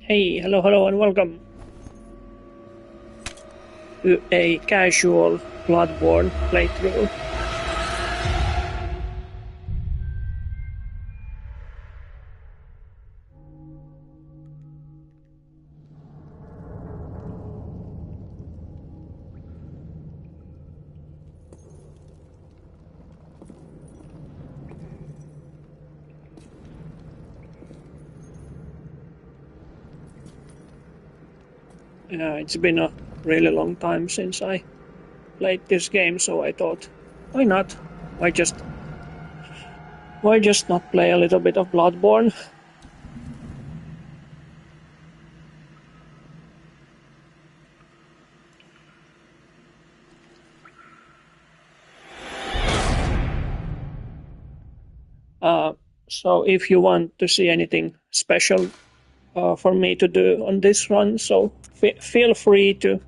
Hey, hello, and welcome to a casual BloodBorne playthrough. It's been a really long time since I played this game, so I thought, why not? Why just not play a little bit of BloodBorne? So if you want to see anything special for me to do on this run, so feel free to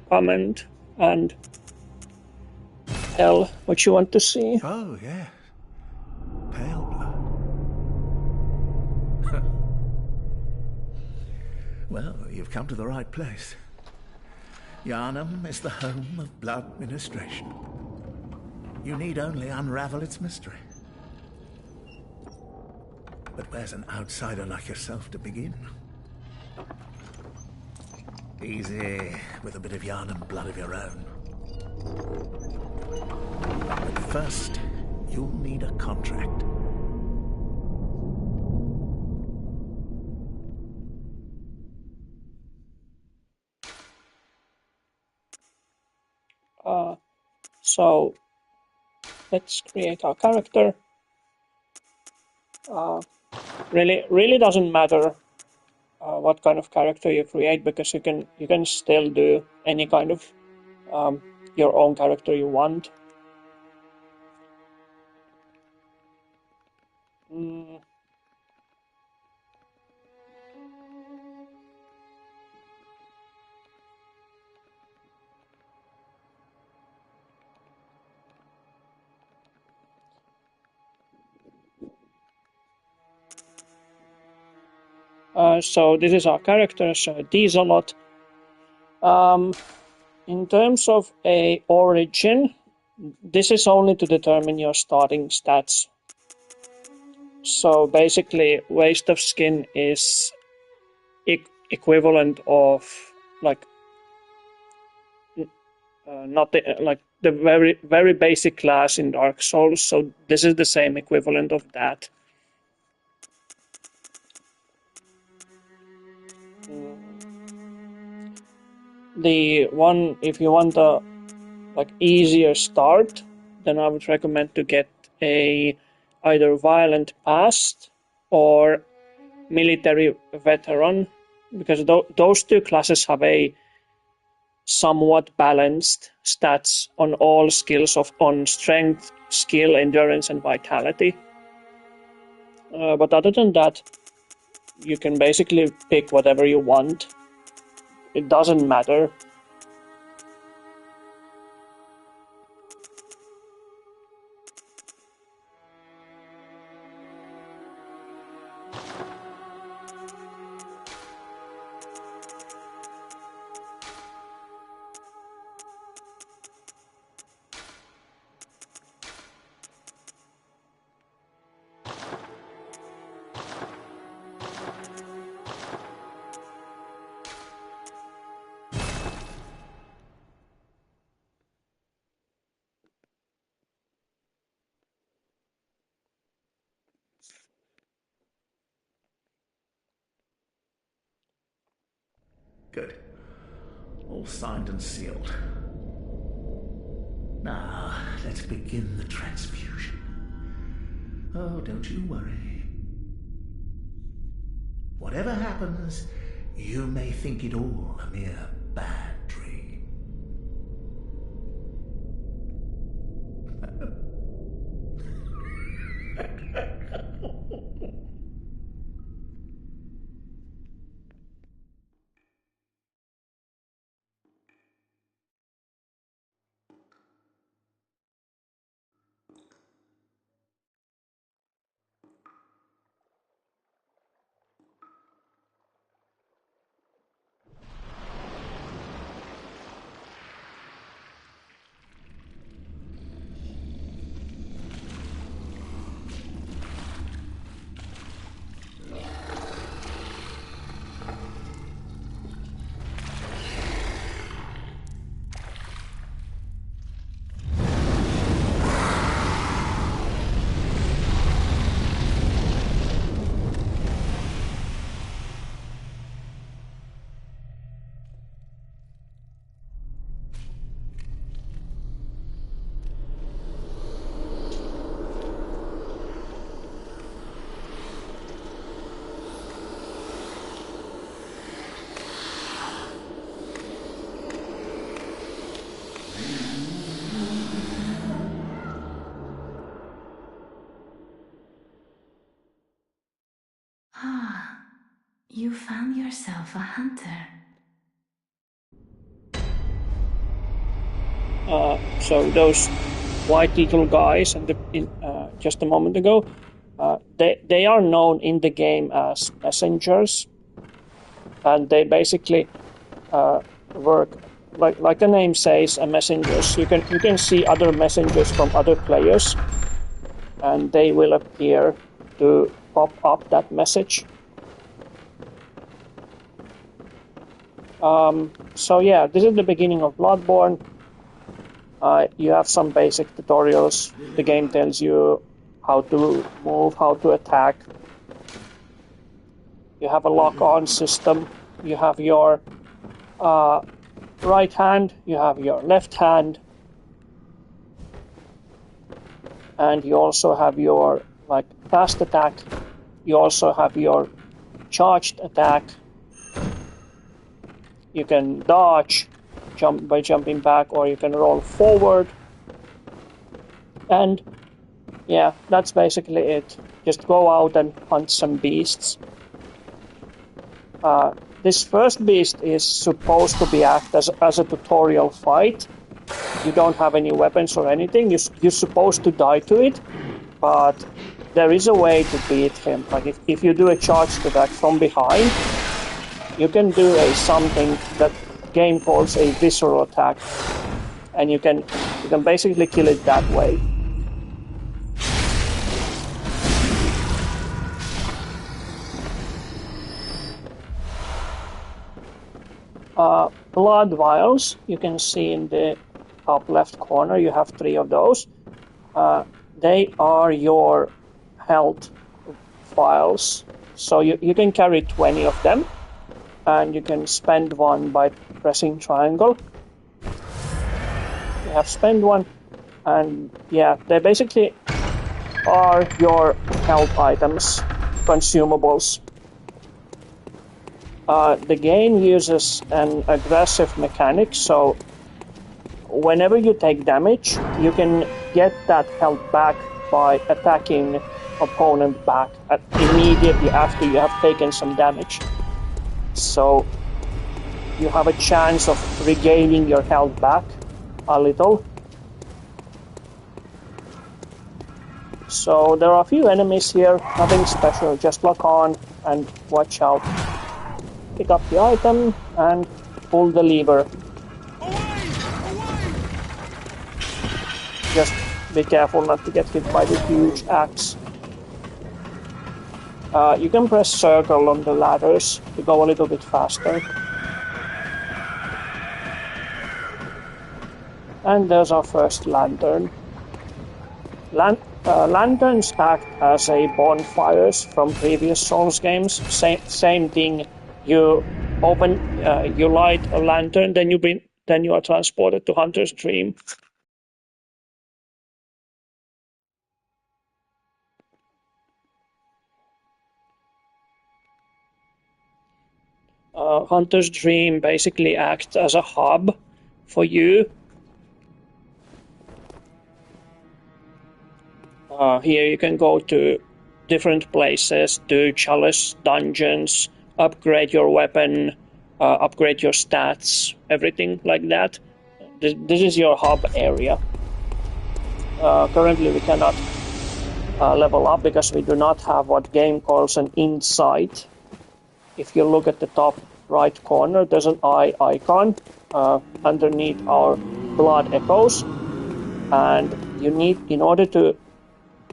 comment and tell what you want to see. Oh, yes. Pale blood. Well, you've come to the right place. Yharnam is the home of blood ministration. You need only unravel its mystery. But where's an outsider like yourself to begin? Easy, with a bit of Yharnam blood of your own. But first, you'll need a contract. So let's create our character. Really doesn't matter what kind of character you create, because you can still do any kind of your own character you want. So this is our character, so desided. In terms of a origin, this is only to determine your starting stats. So basically, waste of skin is equivalent of like not like the very basic class in Dark Souls. So this is the same equivalent of that. The one, if you want a like easier start, then I would recommend to get a either violent past or military veteran, because those two classes have a somewhat balanced stats on all skills on strength, skill, endurance, and vitality. But other than that, you can basically pick whatever you want. It doesn't matter. Good. All signed and sealed. Now, let's begin the transfusion. Oh, don't you worry. Whatever happens, you may think it all a mere bad dream. You found yourself a hunter. So those white little guys just a moment ago, they are known in the game as messengers, and they basically work like the name says, messengers. You can see other messengers from other players, and they will appear to pop up that message. So yeah, this is the beginning of BloodBorne. You have some basic tutorials. The game tells you how to move, how to attack. You have a lock-on system. You have your right hand, you have your left hand, and you also have your fast attack. You also have your charged attack. You can dodge by jumping back, or you can roll forward. And yeah, that's basically it. Just go out and hunt some beasts. This first beast is supposed to act as a tutorial fight. You don't have any weapons or anything. You're supposed to die to it, but there is a way to beat him. Like if you do a charged attack from behind, you can do something that game calls a visceral attack, and you can basically kill it that way. Blood vials, you can see in the top left corner, you have 3 of those. They are your health vials, so you can carry 20 of them, and you can spend one by pressing triangle. You have spent one, and yeah, they basically are your health items, consumables. The game uses an aggressive mechanic, so whenever you take damage, you can get that health back by attacking opponent back immediately after you have taken some damage. So you have a chance of regaining your health back a little. So there are a few enemies here, nothing special, just lock on and watch out. Pick up the item and pull the lever. Just be careful not to get hit by the huge axe. You can press circle on the ladders to go a little bit faster. And there's our first lantern. Lanterns act as a bonfires from previous Souls games. Same thing. You light a lantern, then you are transported to Hunter's Dream. Hunter's Dream basically acts as a hub for you. Here you can go to different places, do chalice dungeons, upgrade your weapon, upgrade your stats, everything like that. This is your hub area. Currently we cannot level up because we do not have what game calls an insight. If you look at the top right corner, there's an eye icon underneath our blood echoes, and in order to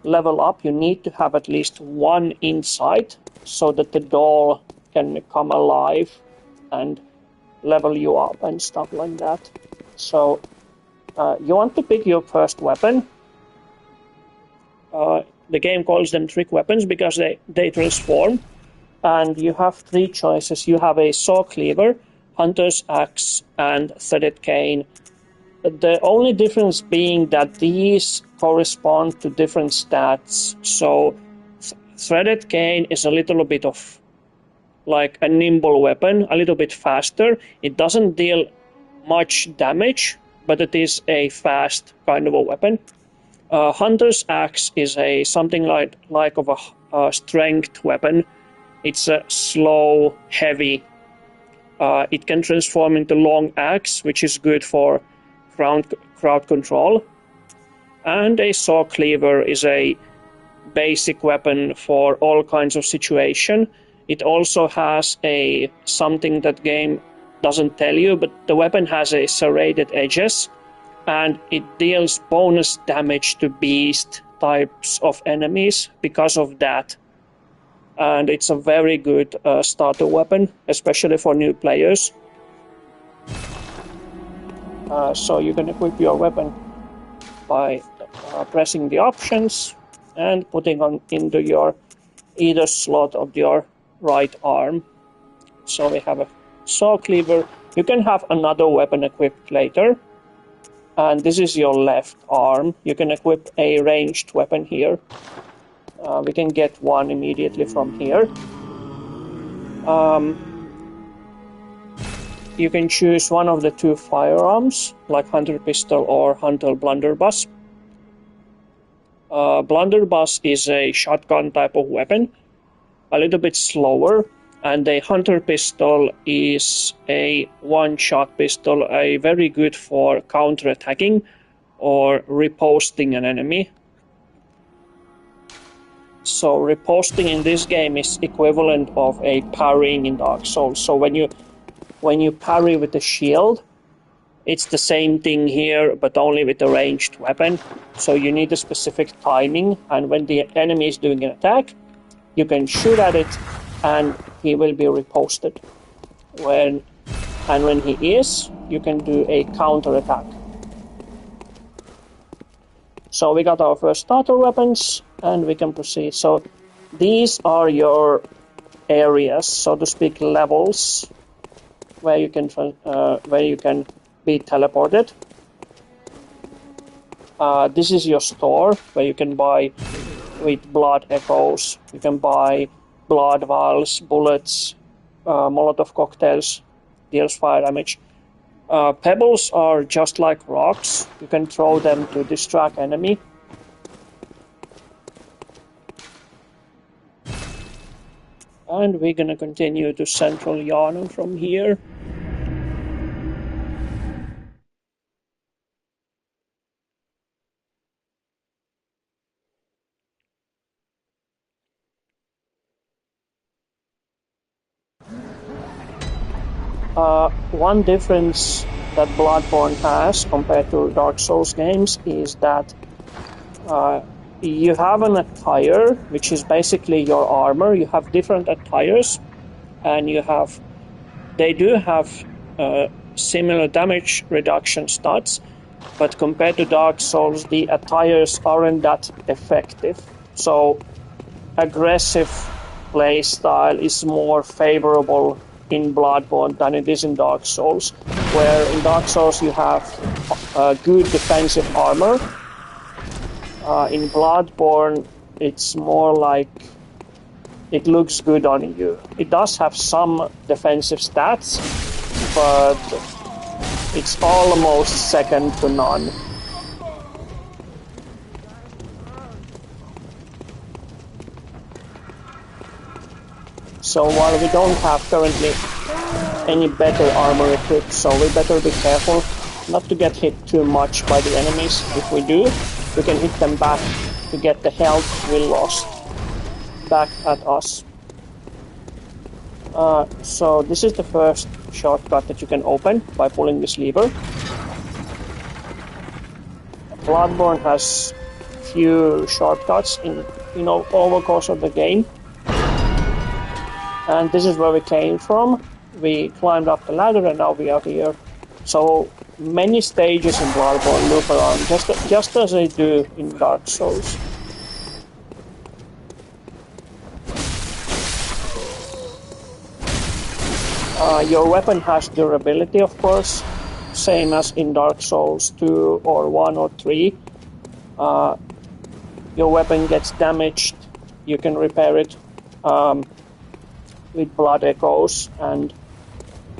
level up, you need to have at least 1 insight so that the doll can come alive and level you up and stuff like that. So you want to pick your first weapon. The game calls them trick weapons because they transform, and you have 3 choices. You have a saw cleaver, hunter's axe, and threaded cane. The only difference being that these correspond to different stats. So threaded cane is a little bit of like a nimble weapon, a little bit faster. It doesn't deal much damage, but it is a fast kind of a weapon. Hunter's axe is something like of a strength weapon. it's a slow, heavy. It can transform into long axe, which is good for crowd control. And a saw cleaver is a basic weapon for all kinds of situation. It also has something that game doesn't tell you, but the weapon has a serrated edges, and it deals bonus damage to beast types of enemies because of that. And it's a very good starter weapon, especially for new players. So you can equip your weapon by pressing the options and putting on into your either slot of your right arm. So we have a saw cleaver. You can have another weapon equipped later, and this is your left arm. You can equip a ranged weapon here. We can get one immediately from here. You can choose one of the two firearms, like Hunter Pistol or Hunter Blunderbuss. Blunderbuss is a shotgun type of weapon, a little bit slower, and a Hunter Pistol is a one-shot pistol, very good for counter-attacking or riposting an enemy. So riposting in this game is equivalent of a parrying in Dark Souls. So when you parry with a shield, it's the same thing here, but only with a ranged weapon. So you need a specific timing, and when the enemy is doing an attack, you can shoot at it, and he will be riposted. When he is, you can do a counter attack. So we got our first starter weapons, and we can proceed. So these are your areas, so to speak, levels where you can be teleported. This is your store where you can buy with blood echoes. You can buy blood vials, bullets, Molotov cocktails, deals fire damage. Pebbles are just like rocks. You can throw them to distract enemy. And we're gonna continue to Central Yharnam from here. One difference that BloodBorne has compared to Dark Souls games is that you have an attire, which is basically your armor. You have different attires, and they do have similar damage reduction stats, but compared to Dark Souls, the attires aren't that effective. So aggressive playstyle is more favorable in BloodBorne than it is in Dark Souls, where in Dark Souls you have good defensive armor. In BloodBorne, it's more like it looks good on you. It does have some defensive stats, but it's almost second to none. So while we don't have currently any better armor equipped, so we better be careful not to get hit too much by the enemies. If we do, we can hit them back to get the health we lost back at us. So this is the first shortcut that you can open by pulling this lever. BloodBorne has few shortcuts in over the course of the game. And this is where we came from. We climbed up the ladder and now we are here. So many stages in BloodBorne loop around, just as they do in Dark Souls. Your weapon has durability, of course, same as in Dark Souls 2 or 1 or 3. Your weapon gets damaged, you can repair it with blood echoes, and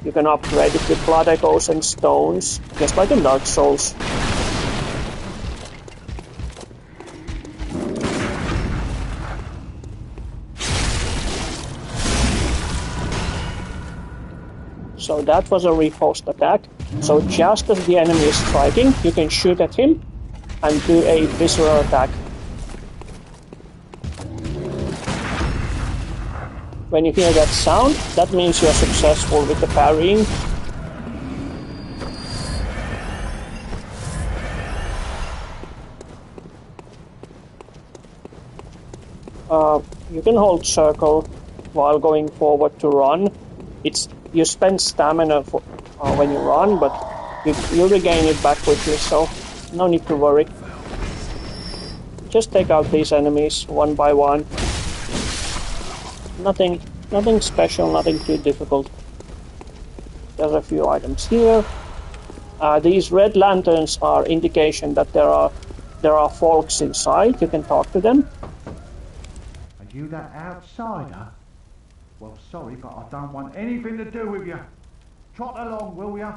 you can upgrade it with blood echoes and stones, just like in Dark Souls. So that was a riposte attack. So just as the enemy is striking, you can shoot at him and do a visceral attack. When you hear that sound, that means you're successful with the parrying. You can hold circle while going forward to run. You spend stamina when you run, but you regain it back quickly, so no need to worry. Just take out these enemies one by one. Nothing special, nothing too difficult. There's a few items here. These red lanterns are indication that there are folks inside. You can talk to them. Are you that outsider? Well, sorry, but I don't want anything to do with you. Trot along, will ya?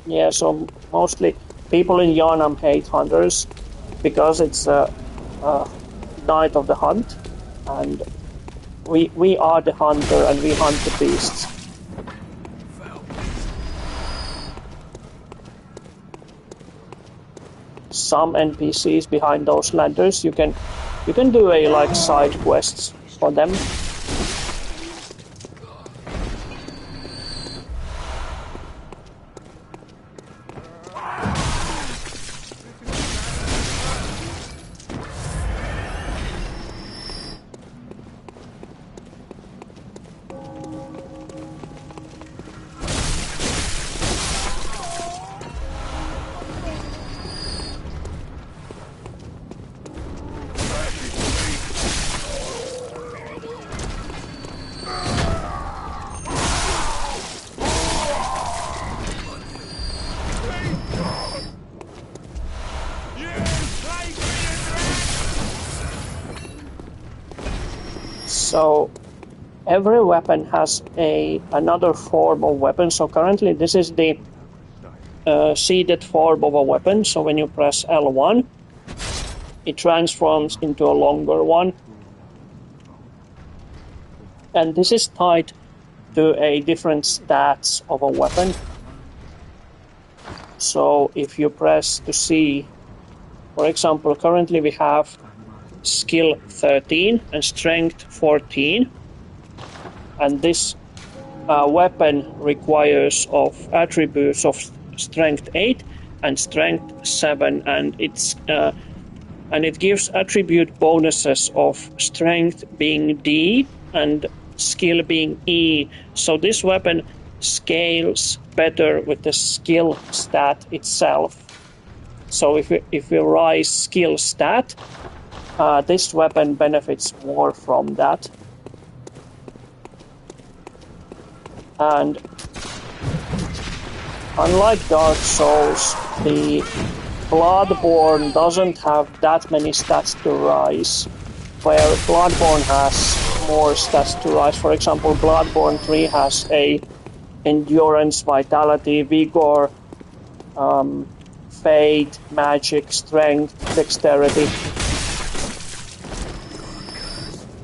Yeah, so mostly people in Yharnam hate hunters because it's a night of the hunt, and we are the hunter and we hunt the beasts. Some NPCs behind those lanterns, you can do a side quests for them. So every weapon has another form of weapon. So currently this is the seeded form of a weapon. So when you press L1, it transforms into a longer one. And this is tied to a different stats of a weapon. So if you press to C, for example, currently we have skill 13 and strength 14, and this weapon requires of attributes of strength 8 and strength 7, and it gives attribute bonuses of strength being D and skill being E. So this weapon scales better with the skill stat itself. So if we rise skill stat, this weapon benefits more from that. And unlike Dark Souls, the BloodBorne doesn't have that many stats to rise, where BloodBorne has more stats to rise. For example, BloodBorne 3 has a endurance, vitality, vigor, fate, magic, strength, dexterity.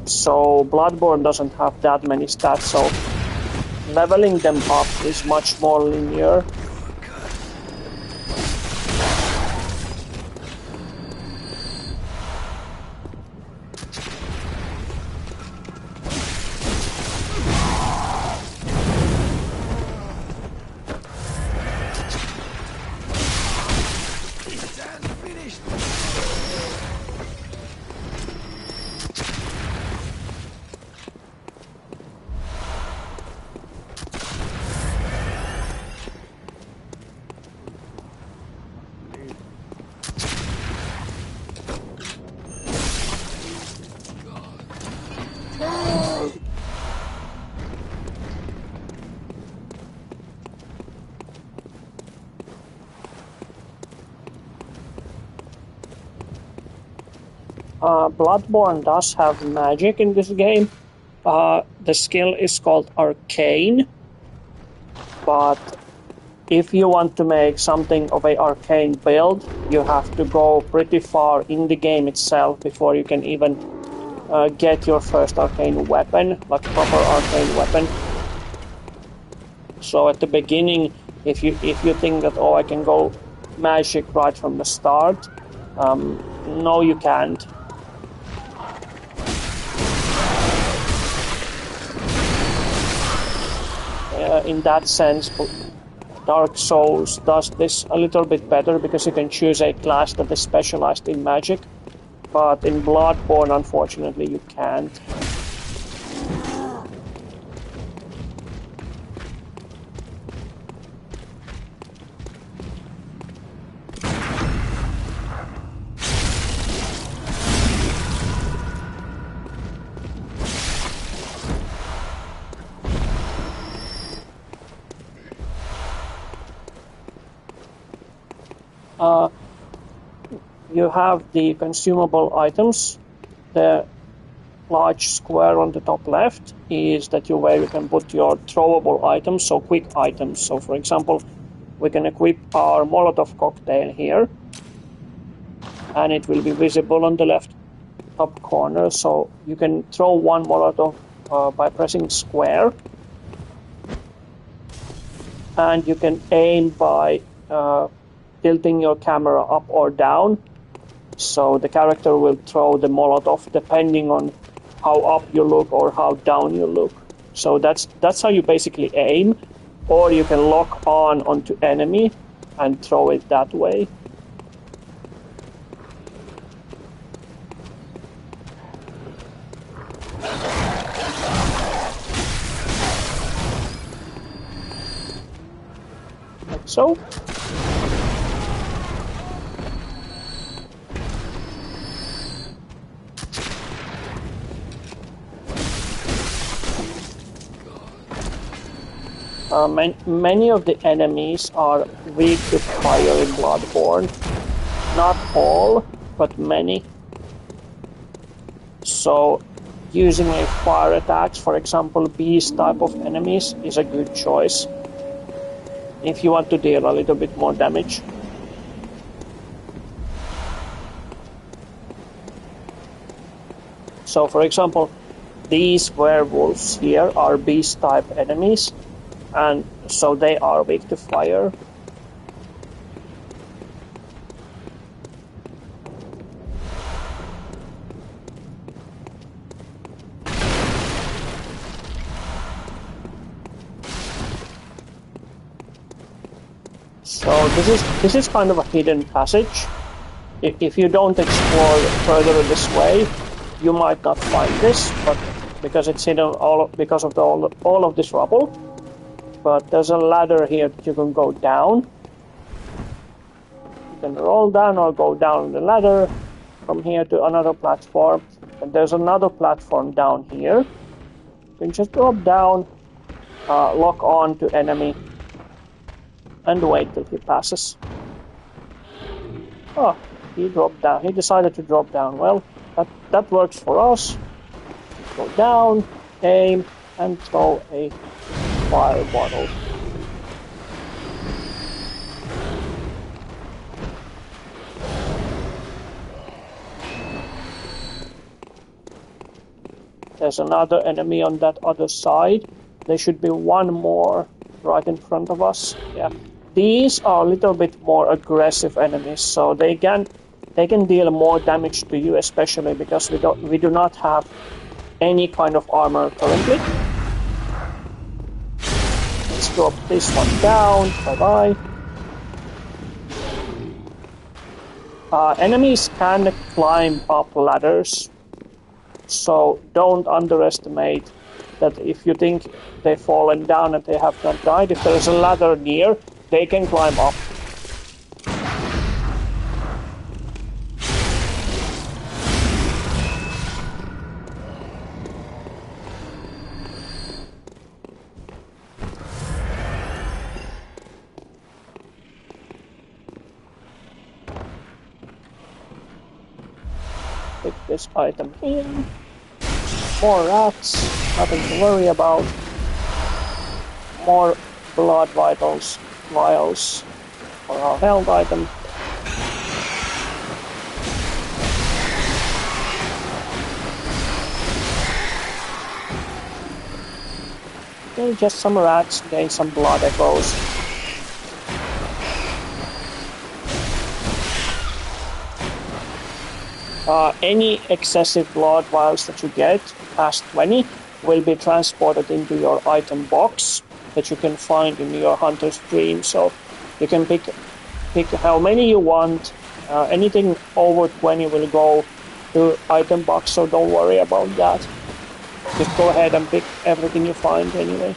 So BloodBorne doesn't have that many stats, so leveling them up is much more linear. BloodBorne does have magic in this game. The skill is called Arcane, but if you want to make something of an arcane build, you have to go pretty far in the game itself before you can even get your first arcane weapon, like proper arcane weapon. So at the beginning, if you think that, oh, I can go magic right from the start, no, you can't. In that sense, Dark Souls does this a little bit better because you can choose a class that is specialized in magic, but in Bloodborne, unfortunately, you can't. You have the consumable items. The large square on the top left is where you can put your throwable items, so quick items. So for example, we can equip our Molotov cocktail here, and it will be visible on the left top corner. So you can throw one Molotov by pressing square, and you can aim by tilting your camera up or down. So the character will throw the Molotov depending on how up you look or how down you look. So that's how you basically aim, or you can lock on onto enemy and throw it that way. Like so. Many of the enemies are weak to fire in Bloodborne. Not all, but many. So using a fire attacks, for example, beast type of enemies, is a good choice if you want to deal a little bit more damage. So for example, these werewolves here are beast type enemies, and so they are weak to fire. So this is kind of a hidden passage. If you don't explore further this way, you might not find this, but because it's hidden because of all of this rubble. But there's a ladder here that you can go down. You can roll down or go down the ladder from here to another platform. And there's another platform down here. You can just drop down, lock on to enemy, and wait till he passes. Oh, he dropped down. He decided to drop down. Well, that works for us. Go down, aim, and throw a fire bottle. There's another enemy on that other side. There should be one more right in front of us. Yeah, these are a little bit more aggressive enemies, so they can deal more damage to you, especially because we do not have any kind of armor currently. Let's drop this one down. Bye bye. Enemies can climb up ladders, so don't underestimate that. If you think they've fallen down and they have not died, if there is a ladder near, they can climb up. Pick this item here. More rats, nothing to worry about. More blood vials for our health item. Okay, just some rats, gain some blood echoes. Any excessive blood vials that you get past 20 will be transported into your item box that you can find in your hunter's dream. So you can pick how many you want. Anything over 20 will go to item box, so don't worry about that. Just go ahead and pick everything you find anyway.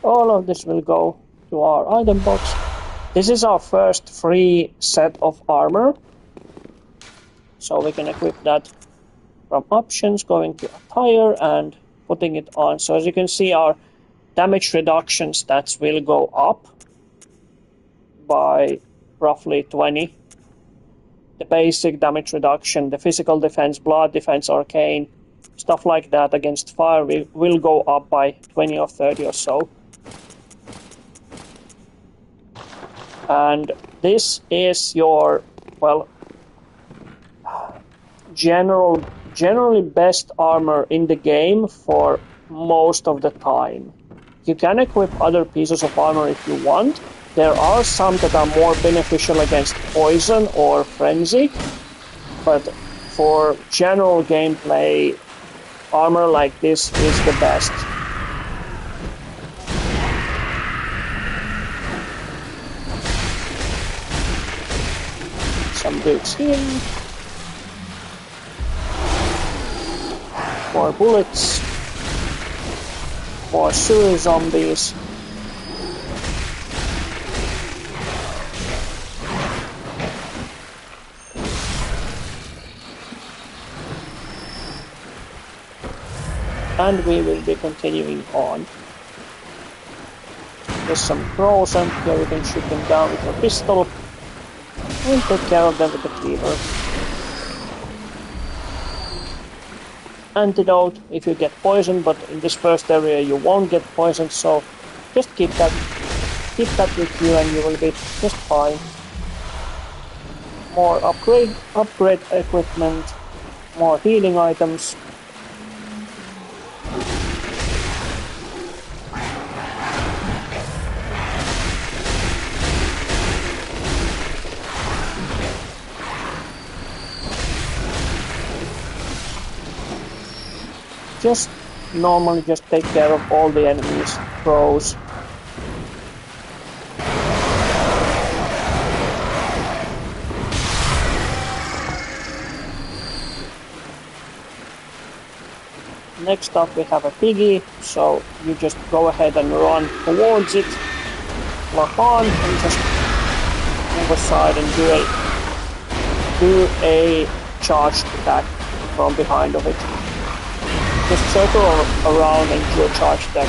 All of this will go to our item box. This is our first free set of armor. So we can equip that from options, going to attire and putting it on. So as you can see, our damage reduction stats will go up by roughly 20. The basic damage reduction, the physical defense, blood defense, arcane, stuff like that against fire will go up by 20 or 30 or so. And this is your, well, generally best armor in the game for most of the time. You can equip other pieces of armor if you want. There are some that are more beneficial against poison or frenzy, but for general gameplay, armor like this is the best. Some dudes here. More bullets. More sewer zombies. And we will be continuing on. There's some crows, and here you can shoot them down with a pistol and take care of them with a cleaver. Antidote if you get poisoned, but in this first area you won't get poisoned, so just keep that with you and you will be just fine. More upgrade equipment, more healing items. Just normally just take care of all the enemies, crows. Next up we have a piggy, so you just go ahead and run towards it, lock on, and just move aside and do a charged attack from behind of it. Just circle around and do a charge attack.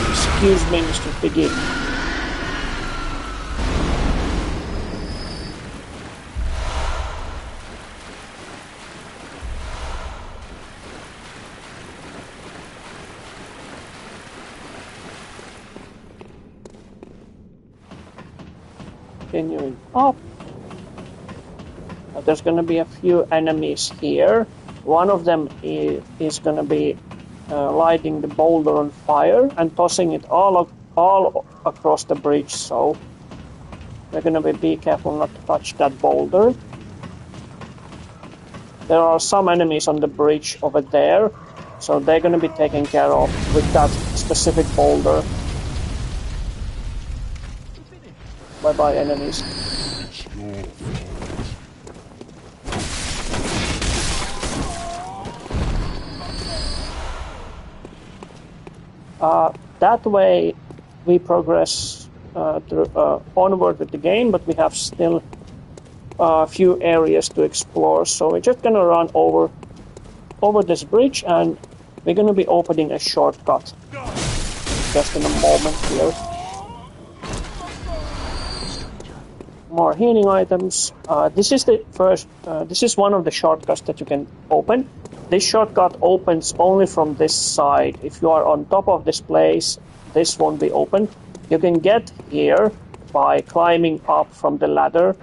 Excuse me, Mr. Piggy. Continuing up. There's going to be a few enemies here. One of them is going to be lighting the boulder on fire and tossing it all across the bridge, so we're going to be careful not to touch that boulder. There are some enemies on the bridge over there, so they're going to be taken care of with that specific boulder. Bye-bye, enemies. That way we progress onward with the game, but we have still a few areas to explore. So we're just gonna run over this bridge, and we're gonna be opening a shortcut. just in a moment here. More healing items. This is the first. This is one of the shortcuts that you can open. This shortcut opens only from this side. If you are on top of this place, this won't be open. You can get here by climbing up from the ladder.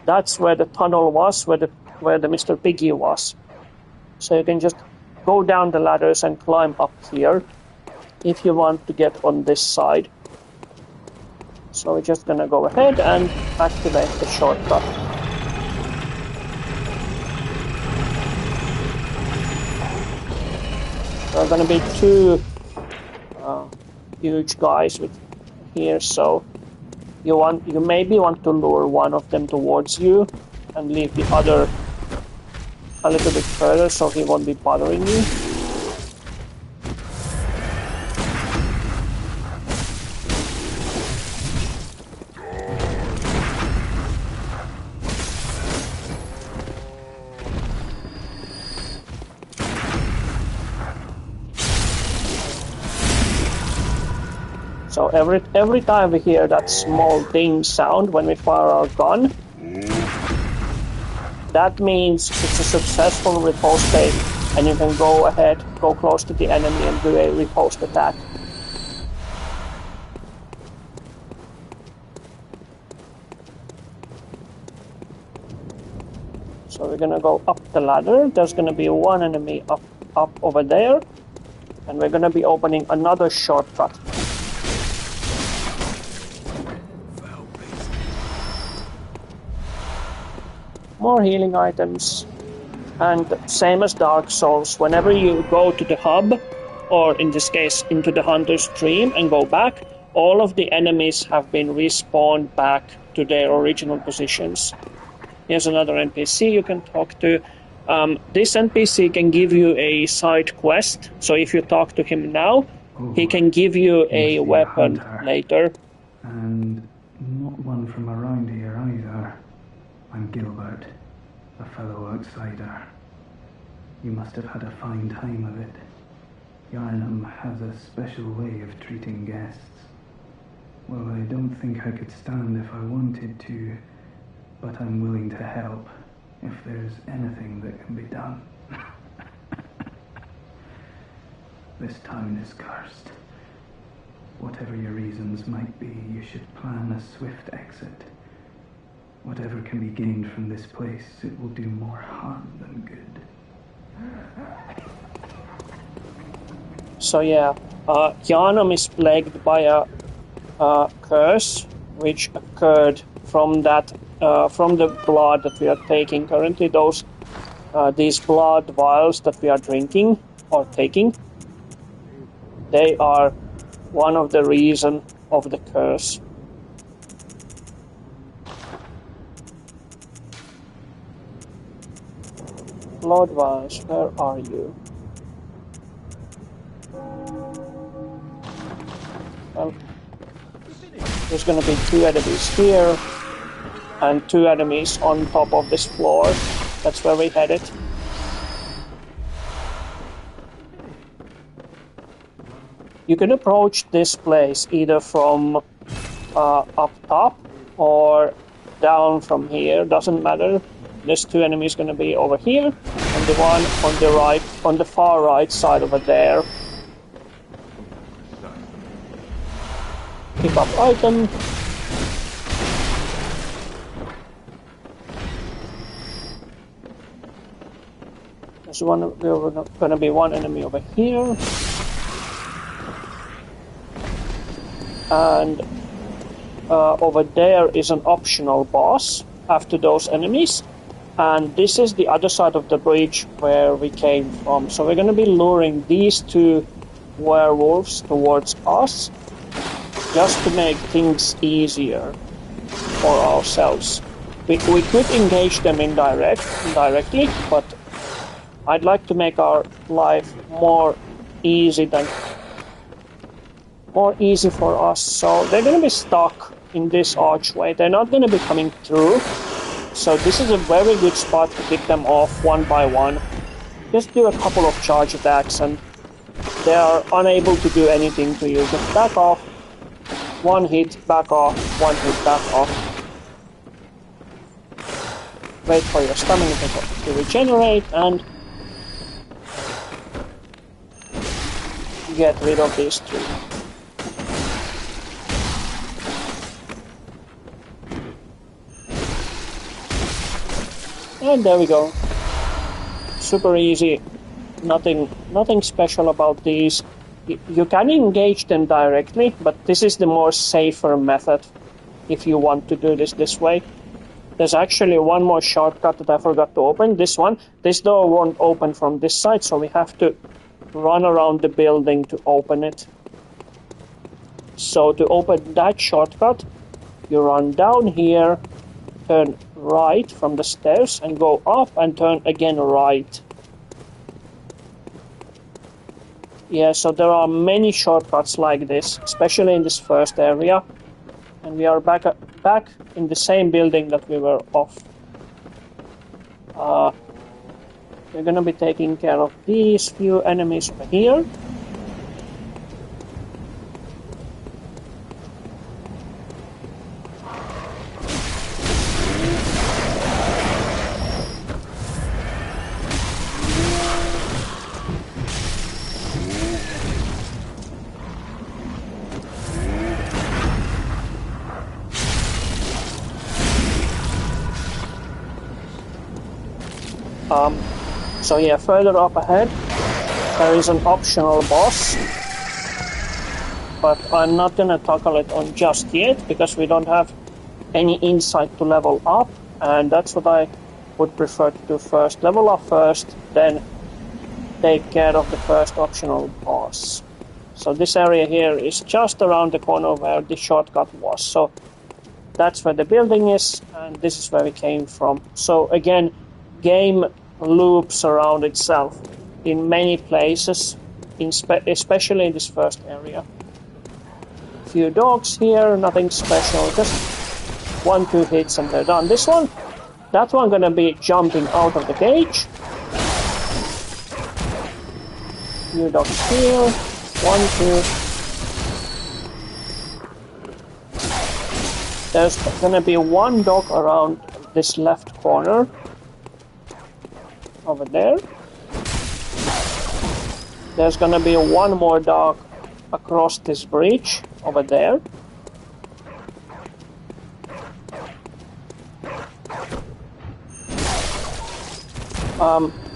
That's where the tunnel was, where the Mr. Piggy was. So you can just go down the ladders and climb up here if you want to get on this side. So we're just gonna go ahead and activate the shortcut. There are gonna be two huge guys with here, so you maybe want to lure one of them towards you and leave the other a little bit further so he won't be bothering you. So every time we hear that small ding sound when we fire our gun, that means it's a successful riposte bait, and you can go ahead, go close to the enemy and do a riposte attack. So we're gonna go up the ladder. There's gonna be one enemy up over there, and we're gonna be opening another shortcut. More healing items, and same as Dark Souls, whenever you go to the hub, or in this case into the Hunter's Dream and go back, all of the enemies have been respawned back to their original positions. Here's another NPC you can talk to. This NPC can give you a side quest, so if you talk to him now, he can give you a weapon later. And not one from around here either. I'm Gilbert, a fellow outsider. You must have had a fine time of it. Yarnum has a special way of treating guests. Well, I don't think I could stand if I wanted to, but I'm willing to help if there's anything that can be done. This town is cursed. Whatever your reasons might be, you should plan a swift exit. Whatever can be gained from this place, it will do more harm than good. So yeah, Yarnum is plagued by a curse, which occurred from the blood that we are taking currently. These blood vials that we are drinking or taking, they are one of the reason of the curse. Blood vials, where are you? Well, there's gonna be two enemies here and two enemies on top of this floor. That's where we headed. You can approach this place either from up top or down from here, doesn't matter. There's two enemies going to be over here, and the one on the right, on the far right side over there. Pick up item. There's going to be one enemy over here. And over there is an optional boss after those enemies. And this is the other side of the bridge where we came from. So we're going to be luring these two werewolves towards us just to make things easier for ourselves. We could engage them indirectly, but I'd like to make our life more easy for us. So they're going to be stuck in this archway. They're not going to be coming through. So this is a very good spot to pick them off one by one. Just do a couple of charge attacks and they are unable to do anything to you. Just back off, one hit, back off, one hit, back off. Wait for your stamina to regenerate and get rid of these two. And there we go. Super easy. Nothing special about these. You can engage them directly, but this is the more safer method if you want to do this way. There's actually one more shortcut that I forgot to open. This one. This door won't open from this side, so we have to run around the building to open it. So to open that shortcut, you run down here, turn right from the stairs and go up and turn again right. Yeah, so there are many shortcuts like this, especially in this first area. And we are back in the same building that we were off. We're gonna be taking care of these few enemies over here. So yeah, further up ahead, there is an optional boss, but I'm not gonna tackle it on just yet, because we don't have any insight to level up, and that's what I would prefer to do first. Level up first, then take care of the first optional boss. So this area here is just around the corner where the shortcut was. So that's where the building is, and this is where we came from. So again, game loops around itself in many places, especially in this first area. Few dogs here, nothing special, just 1-2 hits and they're done. That one gonna be jumping out of the cage. Few dogs here, 1-2. There's gonna be one dog around this left corner. Over there. There's gonna be one more dog across this bridge over there.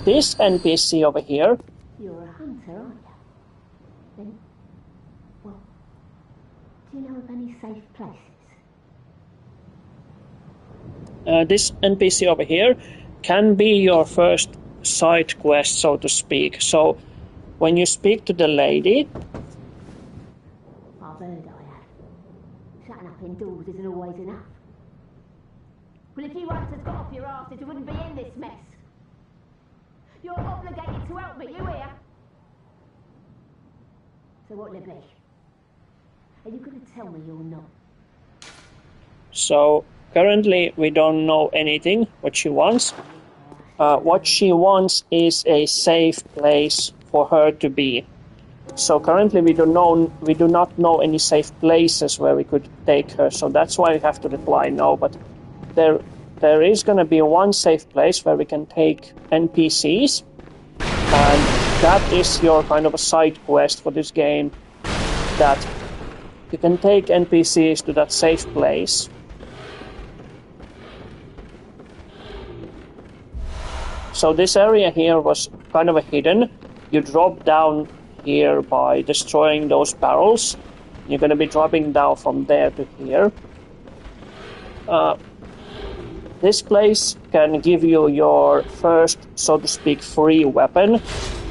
This NPC over here. You're a hunter, aren't you? Then, well, do you know of any safe places? This NPC over here can be your first side quest, so to speak. So when you speak to the lady, I've heard I have. Shutting up indoors isn't always enough. Well, if you hunters got off your asses, you wouldn't be in this mess. You're obligated to help me, you hear? So what'll it be? Are you going to tell me you're not? so currently we don't know anything what she wants. What she wants is a safe place for her to be. So currently we do not know any safe places where we could take her. So that's why we have to reply no. But there is going to be one safe place where we can take NPCs, and that is your kind of a side quest for this game. That you can take NPCs to that safe place. So this area here was kind of a hidden. You drop down here by destroying those barrels. You're going to be dropping down from there to here. This place can give you your first, so to speak, free weapon,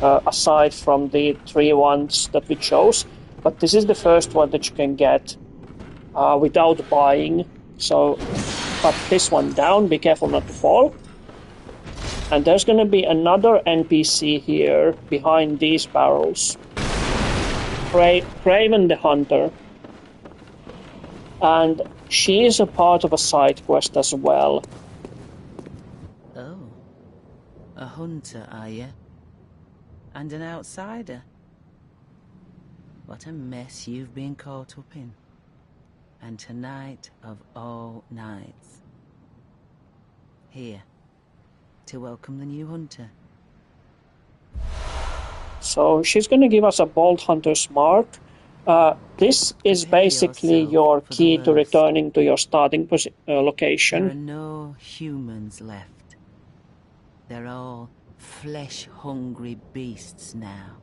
aside from the 3 ones that we chose. But this is the first one that you can get without buying. So cut this one down, be careful not to fall. And there's going to be another NPC here behind these barrels. Craven the Hunter. And she is a part of a side quest as well. Oh. A hunter, are you? And an outsider? What a mess you've been caught up in. And tonight of all nights. Here, to welcome the new hunter. So she's going to give us a Bolt Hunter's Mark. This is basically your key to returning to your starting location. There are no humans left. They're all flesh-hungry beasts now.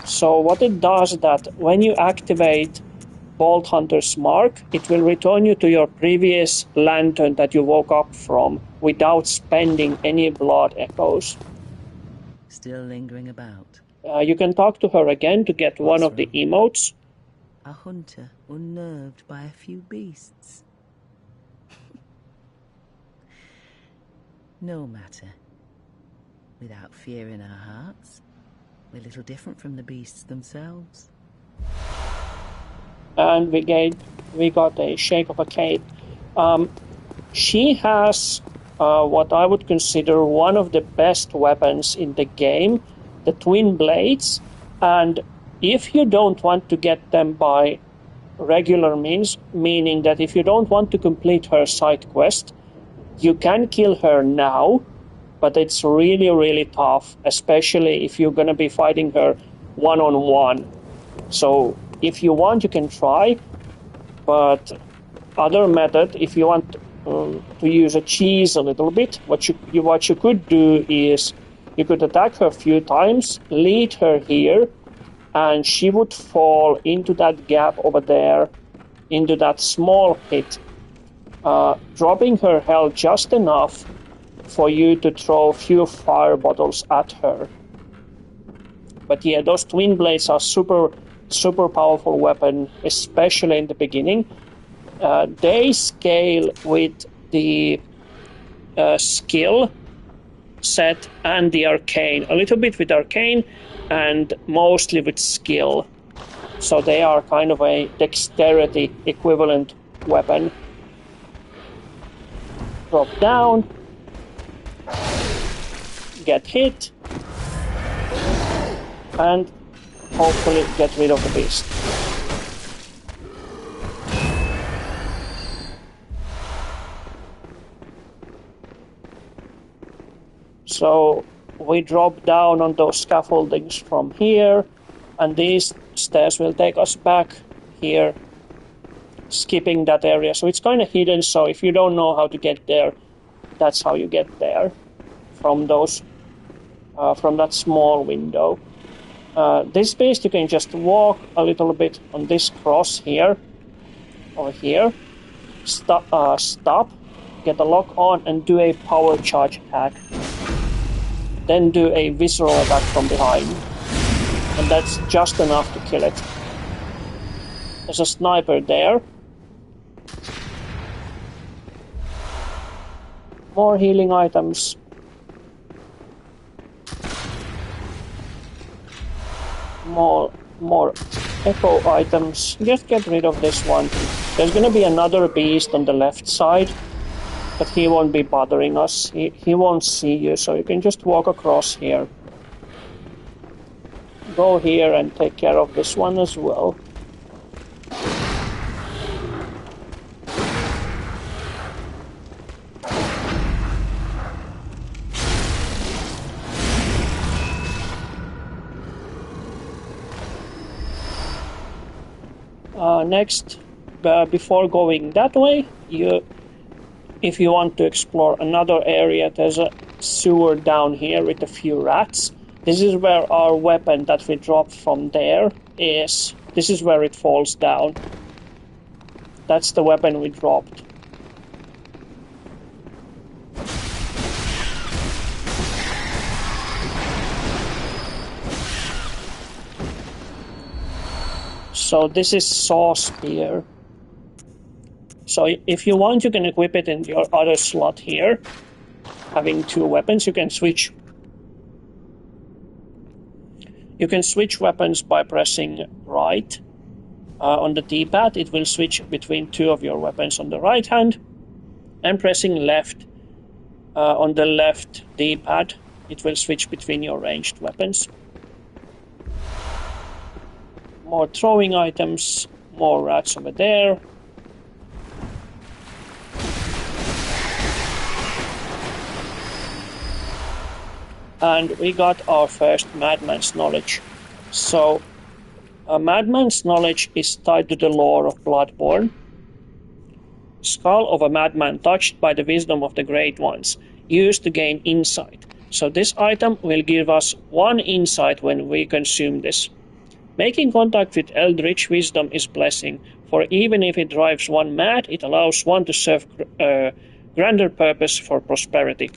So what it does is that when you activate Bolt Hunter's Mark, it will return you to your previous lantern that you woke up from without spending any blood echoes. Still lingering about. You can talk to her again to get one of the emotes. A hunter unnerved by a few beasts. No matter. Without fear in our hearts, we're little different from the beasts themselves. And we got a shake of a cane. She has what I would consider one of the best weapons in the game, the twin blades. And if you don't want to get them by regular means, meaning that if you don't want to complete her side quest, you can kill her now, but it's really, really tough, especially if you're going to be fighting her one-on-one. So if you want, you can try, but other method, if you want to use a cheese a little bit, what you could do is you could attack her a few times, lead her here, and she would fall into that gap over there, into that small pit, dropping her health just enough for you to throw a few fire bottles at her. But yeah, those twin blades are super powerful weapon, especially in the beginning. They scale with the skill set and the arcane, a little bit with arcane and mostly with skill. So they are kind of a dexterity equivalent weapon. Drop down, get hit, and hopefully get rid of the beast. So we drop down on those scaffoldings from here, and these stairs will take us back here, skipping that area. So it's kind of hidden, so if you don't know how to get there, that's how you get there, from those, from that small window. This beast, you can just walk a little bit on this cross here, or here, stop, get the lock on, and do a power charge attack. Then do a visceral attack from behind, and that's just enough to kill it. There's a sniper there. More healing items. More echo items. Just get rid of this one. There's gonna be another beast on the left side, but he won't be bothering us. He won't see you, so you can just walk across here. Go here and take care of this one as well. Next, before going that way, if you want to explore another area, there's a sewer down here with a few rats. This is where our weapon that we dropped from there is. This is where it falls down. That's the weapon we dropped. So this is Saw Spear. So if you want, you can equip it in your other slot here. Having two weapons, you can switch. You can switch weapons by pressing right on the D-pad. It will switch between two of your weapons on the right hand, and pressing left on the left D-pad. It will switch between your ranged weapons. more throwing items, more rats over there. And we got our first Madman's Knowledge. So, a Madman's Knowledge is tied to the lore of BloodBorne. Skull of a madman touched by the wisdom of the Great Ones, used to gain insight. So this item will give us 1 insight when we consume this. Making contact with Eldritch Wisdom is blessing, for even if it drives one mad, it allows one to serve grander purpose for prosperity.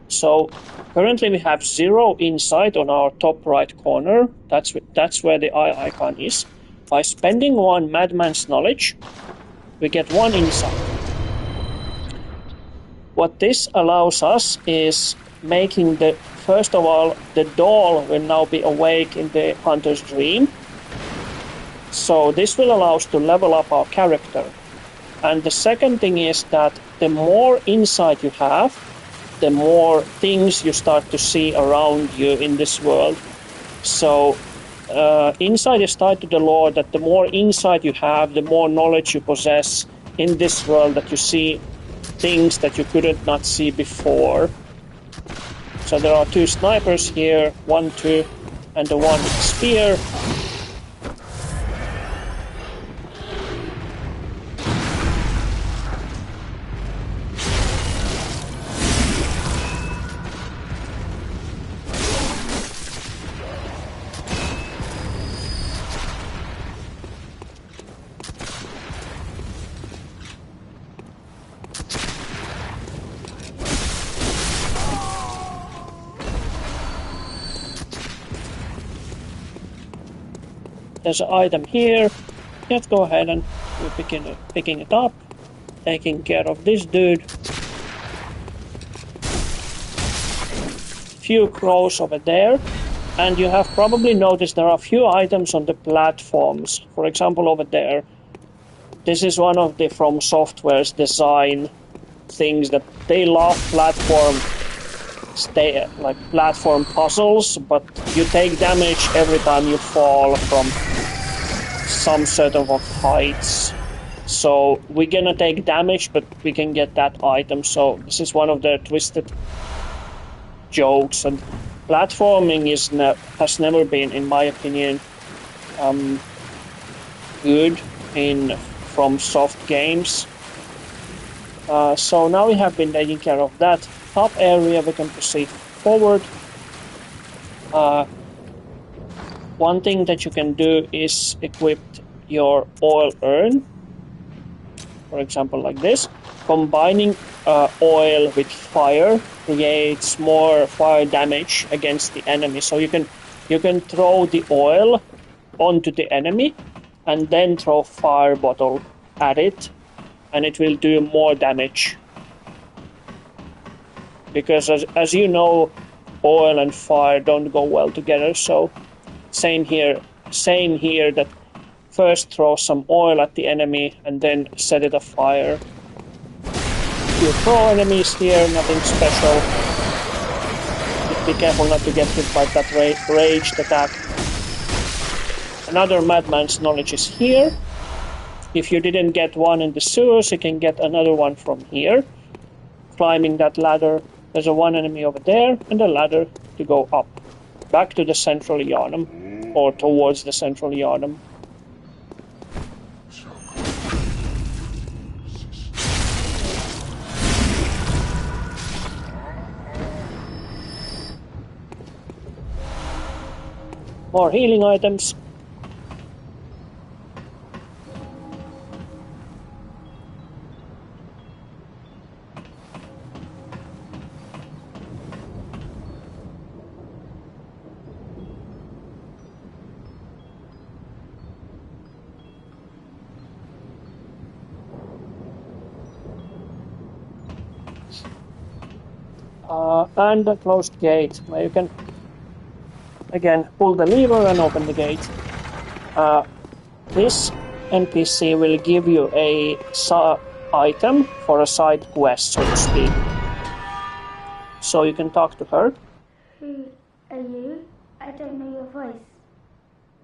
So currently we have 0 insight on our top right corner. That's where the eye icon is. By spending 1 Madman's Knowledge, we get 1 insight. What this allows us is making first of all, the doll will now be awake in the hunter's dream. So this will allow us to level up our character. And the second thing is that the more insight you have, the more things you start to see around you in this world. So insight is tied to the lore that the more insight you have, the more knowledge you possess in this world, that you see things that you couldn't not see before. So there are 2 snipers here, 1, 2, and the 1 spear. There's an item here. Let's go ahead and we're picking it up, taking care of this dude. Few crows over there, and you have probably noticed there are a few items on the platforms. For example, over there, this is one of the From Software's design things that they love platform puzzles, but you take damage every time you fall from some sort of heights. So we're gonna take damage, but we can get that item. So this is one of the twisted jokes, and platforming has never been, in my opinion, good from soft games. So now we have been taking care of that top area. We can proceed forward. One thing that you can do is equip your oil urn, for example like this. Combining oil with fire creates more fire damage against the enemy. So you can throw the oil onto the enemy and then throw fire bottle at it, and it will do more damage. Because as you know, oil and fire don't go well together. So same here that first throw some oil at the enemy and then set it afire. You throw enemies here, nothing special. Be careful not to get hit by that raged attack. Another Madman's Knowledge is here. If you didn't get one in the sewers, you can get another one from here. Climbing that ladder, there's one enemy over there, and a ladder to go up. Back to the central Yharnam, or towards the central Yharnam. More healing items. And a closed gate where you can again pull the lever and open the gate. This NPC will give you a item for a side quest, so to speak. So you can talk to her. Who are you? I don't know your voice.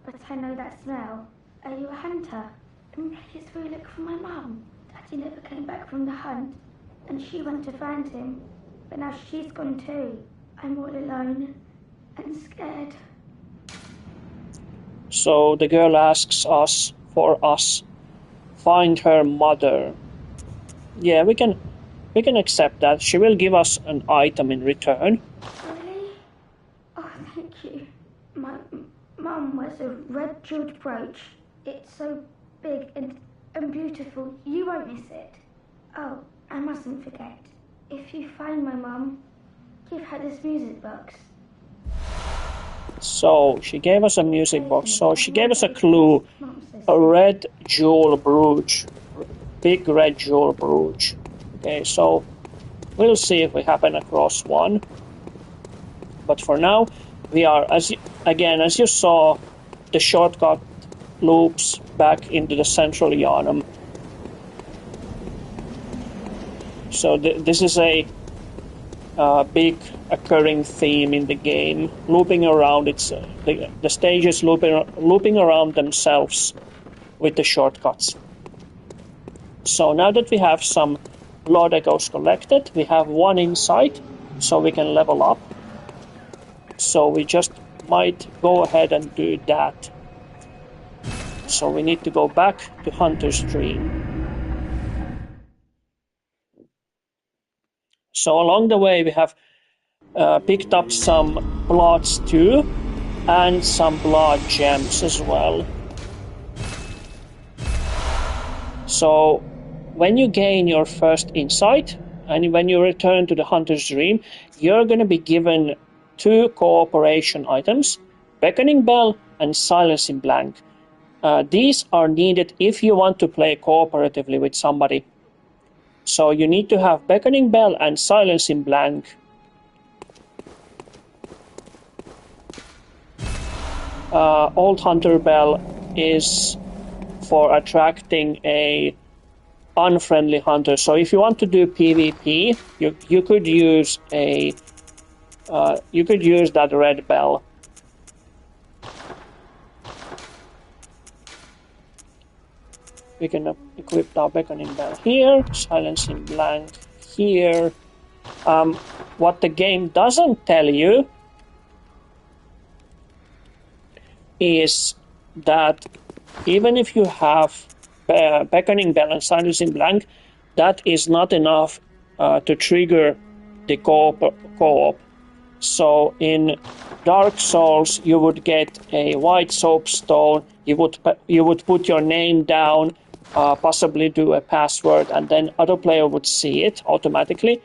but I know that smell. Are you a hunter? Maybe it's where we look for my mum. Daddy never came back from the hunt, and she went to find him. But now she's gone too. I'm all alone and scared. So the girl asks us for us find her mother. Yeah, we can accept that. She will give us an item in return. Really? Oh, thank you. My mum wears a red jeweled brooch. It's so big and beautiful. You won't miss it. Oh, I mustn't forget. If you find my mum, give her this music box. So she gave us a music box. So she gave us a clue. A red jewel brooch. Big red jewel brooch. Okay, so we'll see if we happen across one. But for now, we are, as you saw, the shortcut loops back into the central Yharnam. So this is a big occurring theme in the game, looping around. It's the stages looping around themselves with the shortcuts. So now that we have some blood echoes collected, we have one insight, so we can level up. So we just might go ahead and do that. So we need to go back to Hunter's Dream. So along the way we have picked up some bloods too, and some blood gems as well. So when you gain your first insight, and when you return to the Hunter's Dream, you're going to be given 2 cooperation items, Beckoning Bell and Silencing Blank. These are needed if you want to play cooperatively with somebody. So you need to have Beckoning Bell and Silencing Blank. Old Hunter Bell is for attracting a unfriendly hunter. So if you want to do PvP, you could use that red bell. We can equip our Beckoning Bell here, Silencing Blank here. What the game doesn't tell you is that even if you have Beckoning Bell and Silencing Blank, that is not enough to trigger the co-op. So in Dark Souls, you would get a white soapstone. You would put your name down, possibly do a password, and then other player would see it automatically.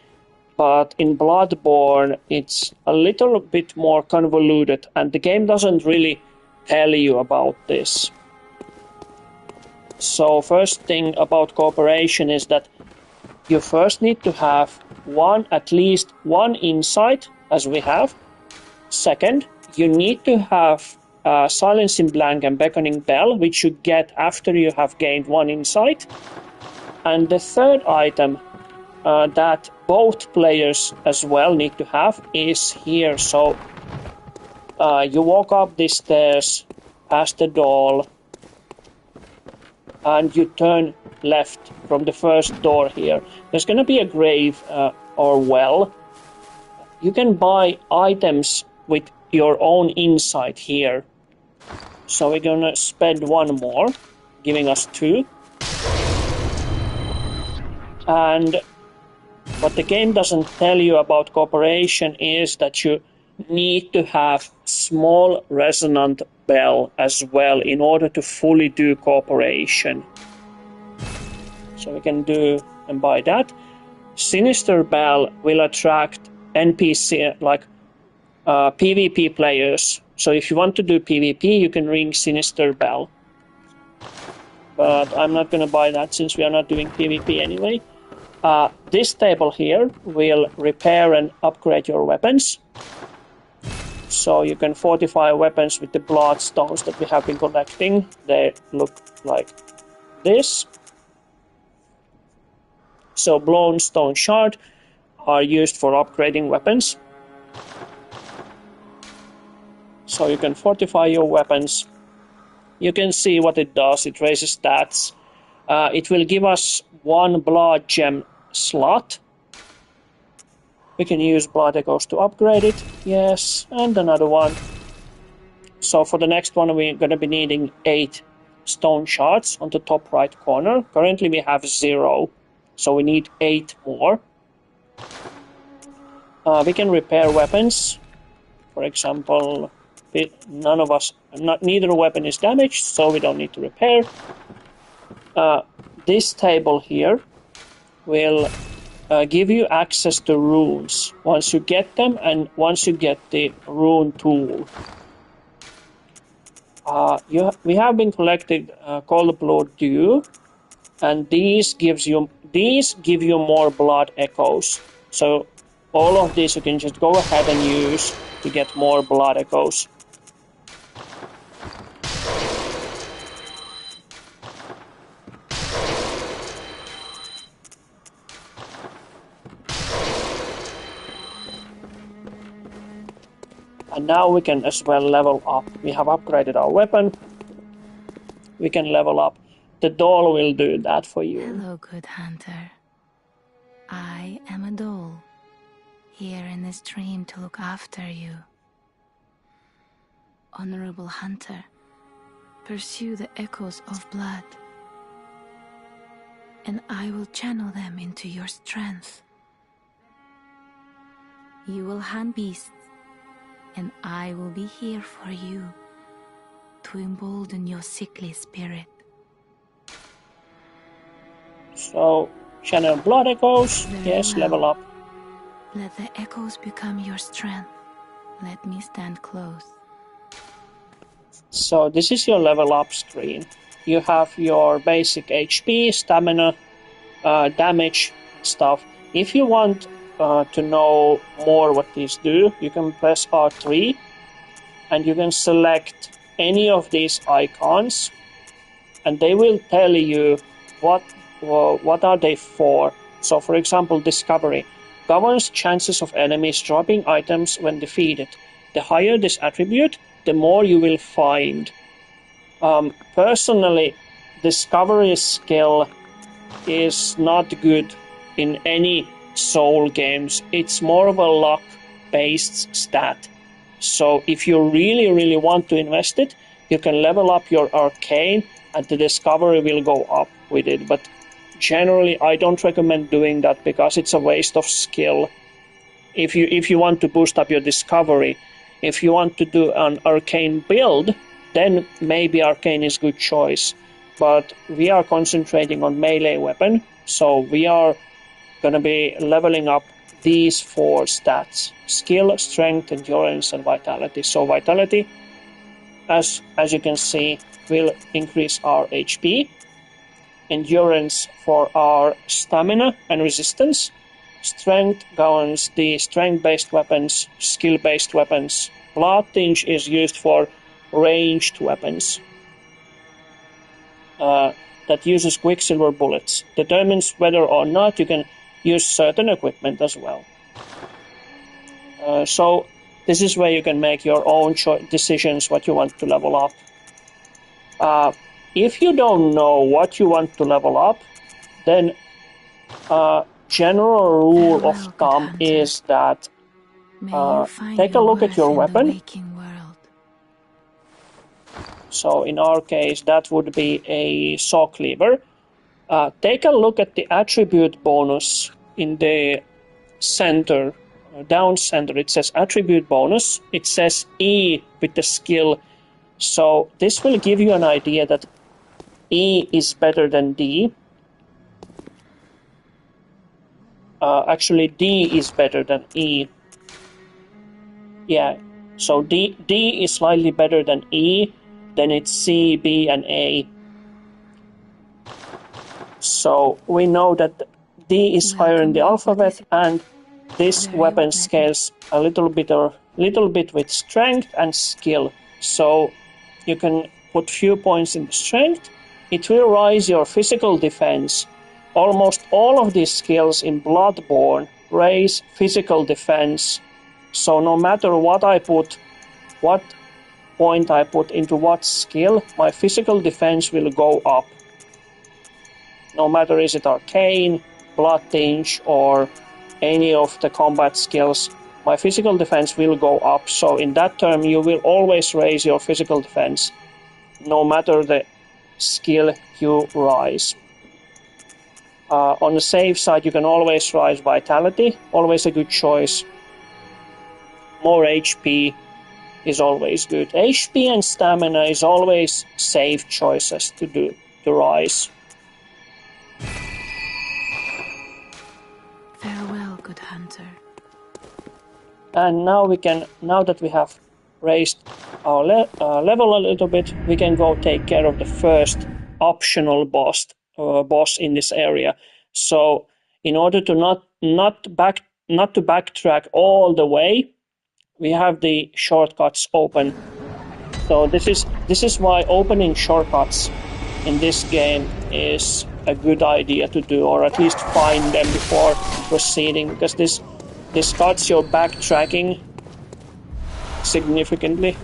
But in BloodBorne, it's a little bit more convoluted, and the game doesn't really tell you about this. So first thing about cooperation is that you first need to have at least one insight, as we have. Second, you need to have Silencing Blank and Beckoning Bell, which you get after you have gained one insight. And the third item that both players as well need to have is here. So you walk up these stairs past the doll, and you turn left from the first door here. There's going to be a grave or well. You can buy items with your own insight here. So we're going to spend one more, giving us 2. And what the game doesn't tell you about cooperation is that you need to have small resonant bell as well in order to fully do cooperation. So we can do and buy that. Sinister Bell will attract NPC, like PvP players. So if you want to do PvP, you can ring Sinister Bell. But I'm not going to buy that since we are not doing PvP anyway. This table here will repair and upgrade your weapons. So you can fortify weapons with the bloodstones that we have been collecting. They look like this. So blown stone shard are used for upgrading weapons. So you can fortify your weapons you can see what it does. It raises stats. It will give us 1 blood gem slot. We can use blood echoes to upgrade it. Yes, and another one. So for the next one, we're going to be needing 8 stone shards on the top right corner. Currently we have 0, so we need 8 more. We can repair weapons. For example, neither weapon is damaged, so we don't need to repair. This table here will give you access to runes once you get them and once you get the rune tool. We have been collecting cold blood dew, and these give you more blood echoes. So all of these you can just go ahead and use to get more blood echoes. And now we can as well level up. We have upgraded our weapon. We can level up. The doll will do that for you. Hello, good hunter. I am a doll, here in this dream to look after you. Honorable hunter, pursue the echoes of blood, and I will channel them into your strength. You will hunt beasts, and I will be here for you to embolden your sickly spirit. So, channel blood echoes. Very Yes, well. level up. Let the echoes become your strength. Let me stand close. So this is your level up screen. You have your basic HP, stamina, damage, stuff. If you want to know more what these do, you can press R3 and you can select any of these icons and they will tell you what are they for. So for example, discovery governs chances of enemies dropping items when defeated. The higher this attribute, the more you will find. Personally, discovery skill is not good in any soul games. It's more of a luck based stat. So if you really want to invest it, you can level up your arcane and the discovery will go up with it. But generally I don't recommend doing that because it's a waste of skill. If you want to boost up your discovery, if you want to do an arcane build, then maybe arcane is a good choice. But we are concentrating on melee weapon, so we are going to be leveling up these 4 stats: skill, strength, endurance, and vitality. So vitality, as you can see, will increase our HP. Endurance for our stamina and resistance. Strength governs the strength-based weapons, skill-based weapons. Blood tinge is used for ranged weapons. That uses quicksilver bullets. Determines whether or not you can use certain equipment as well. So this is where you can make your own decisions what you want to level up. If you don't know what you want to level up, then general rule of thumb is that take a look at your weapon. So in our case, that would be a saw cleaver. Take a look at the attribute bonus in the center, down center. It says attribute bonus. It says E with the skill. So this will give you an idea that E is better than D. Actually, D is better than E. Yeah, so D is slightly better than E. Then it's C, B, and A. So we know that D is higher in the alphabet, and this weapon scales a little bit with strength and skill. So you can put few points in strength. It will rise your physical defense. Almost all of these skills in BloodBorne raise physical defense. So no matter what I put, what point I put into what skill, my physical defense will go up. No matter is it arcane, blood tinge, or any of the combat skills, my physical defense will go up. So in that term, you will always raise your physical defense, no matter the skill you rise. On the safe side, you can always rise vitality, always a good choice. More HP is always good. HP and stamina is always safe choices to rise. Farewell, good hunter. And now that we have raised our level a little bit, we can go take care of the first optional boss in this area. So in order to not to backtrack all the way, we have the shortcuts open. So this is why opening shortcuts in this game is a good idea to do, or at least find them before proceeding, because this cuts your backtracking significantly.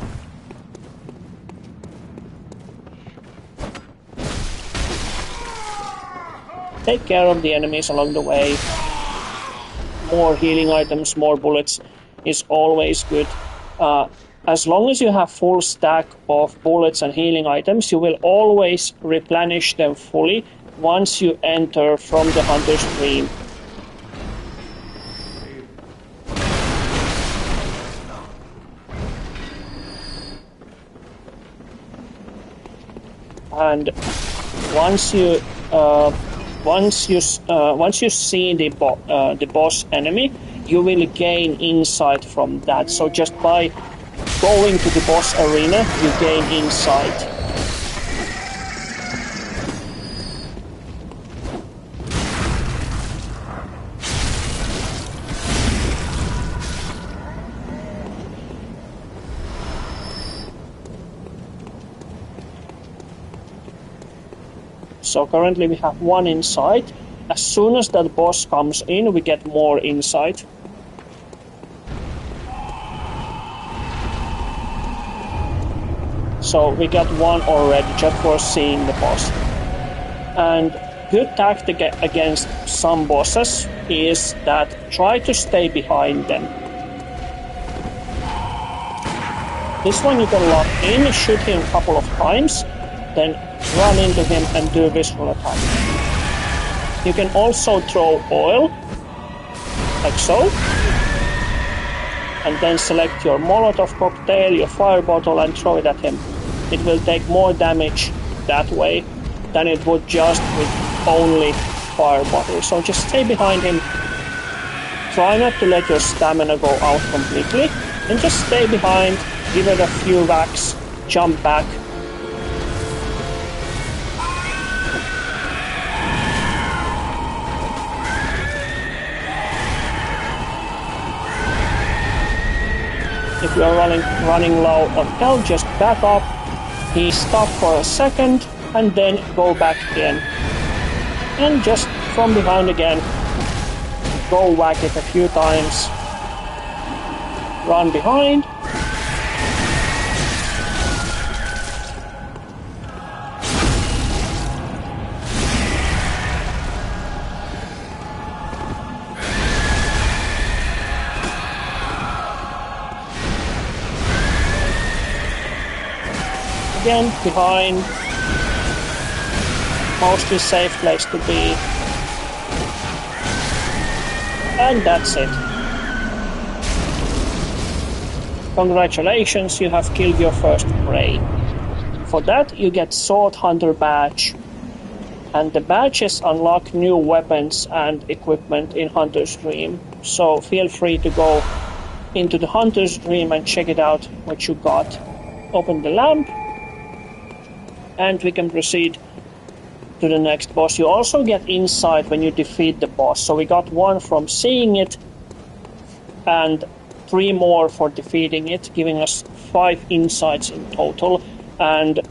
Take care of the enemies along the way. More healing items, more bullets is always good. As long as you have full stack of bullets and healing items, you will always replenish them fully once you enter from the Hunter's Dream. And once you see the boss enemy, you will gain insight from that. So just by going to the boss arena, you gain insight. So currently we have 1 insight. As soon as that boss comes in, we get more insight. So we got 1 already just for seeing the boss. And good tactic against some bosses is that try to stay behind them. This one you can lock in, shoot him a couple of times, then run into him and do a visual attack. You can also throw oil, like so, and then select your Molotov cocktail, your fire bottle, and throw it at him. It will take more damage that way than it would just with only fire bottle. So just stay behind him. Try not to let your stamina go out completely, and just stay behind, give it a few whacks, jump back. If you are running low on health, just back up, he stop for a second, and then go back again. And just from behind again, go whack it a few times. Run behind. Again, behind. Mostly safe place to be. And that's it. Congratulations, you have killed your first prey. For that you get Sword Hunter badge. And the badges unlock new weapons and equipment in Hunter's Dream. So feel free to go into the Hunter's Dream and check it out what you got. Open the lamp. And we can proceed to the next boss. You also get insight when you defeat the boss. So we got 1 from seeing it, and 3 more for defeating it, giving us 5 insights in total. And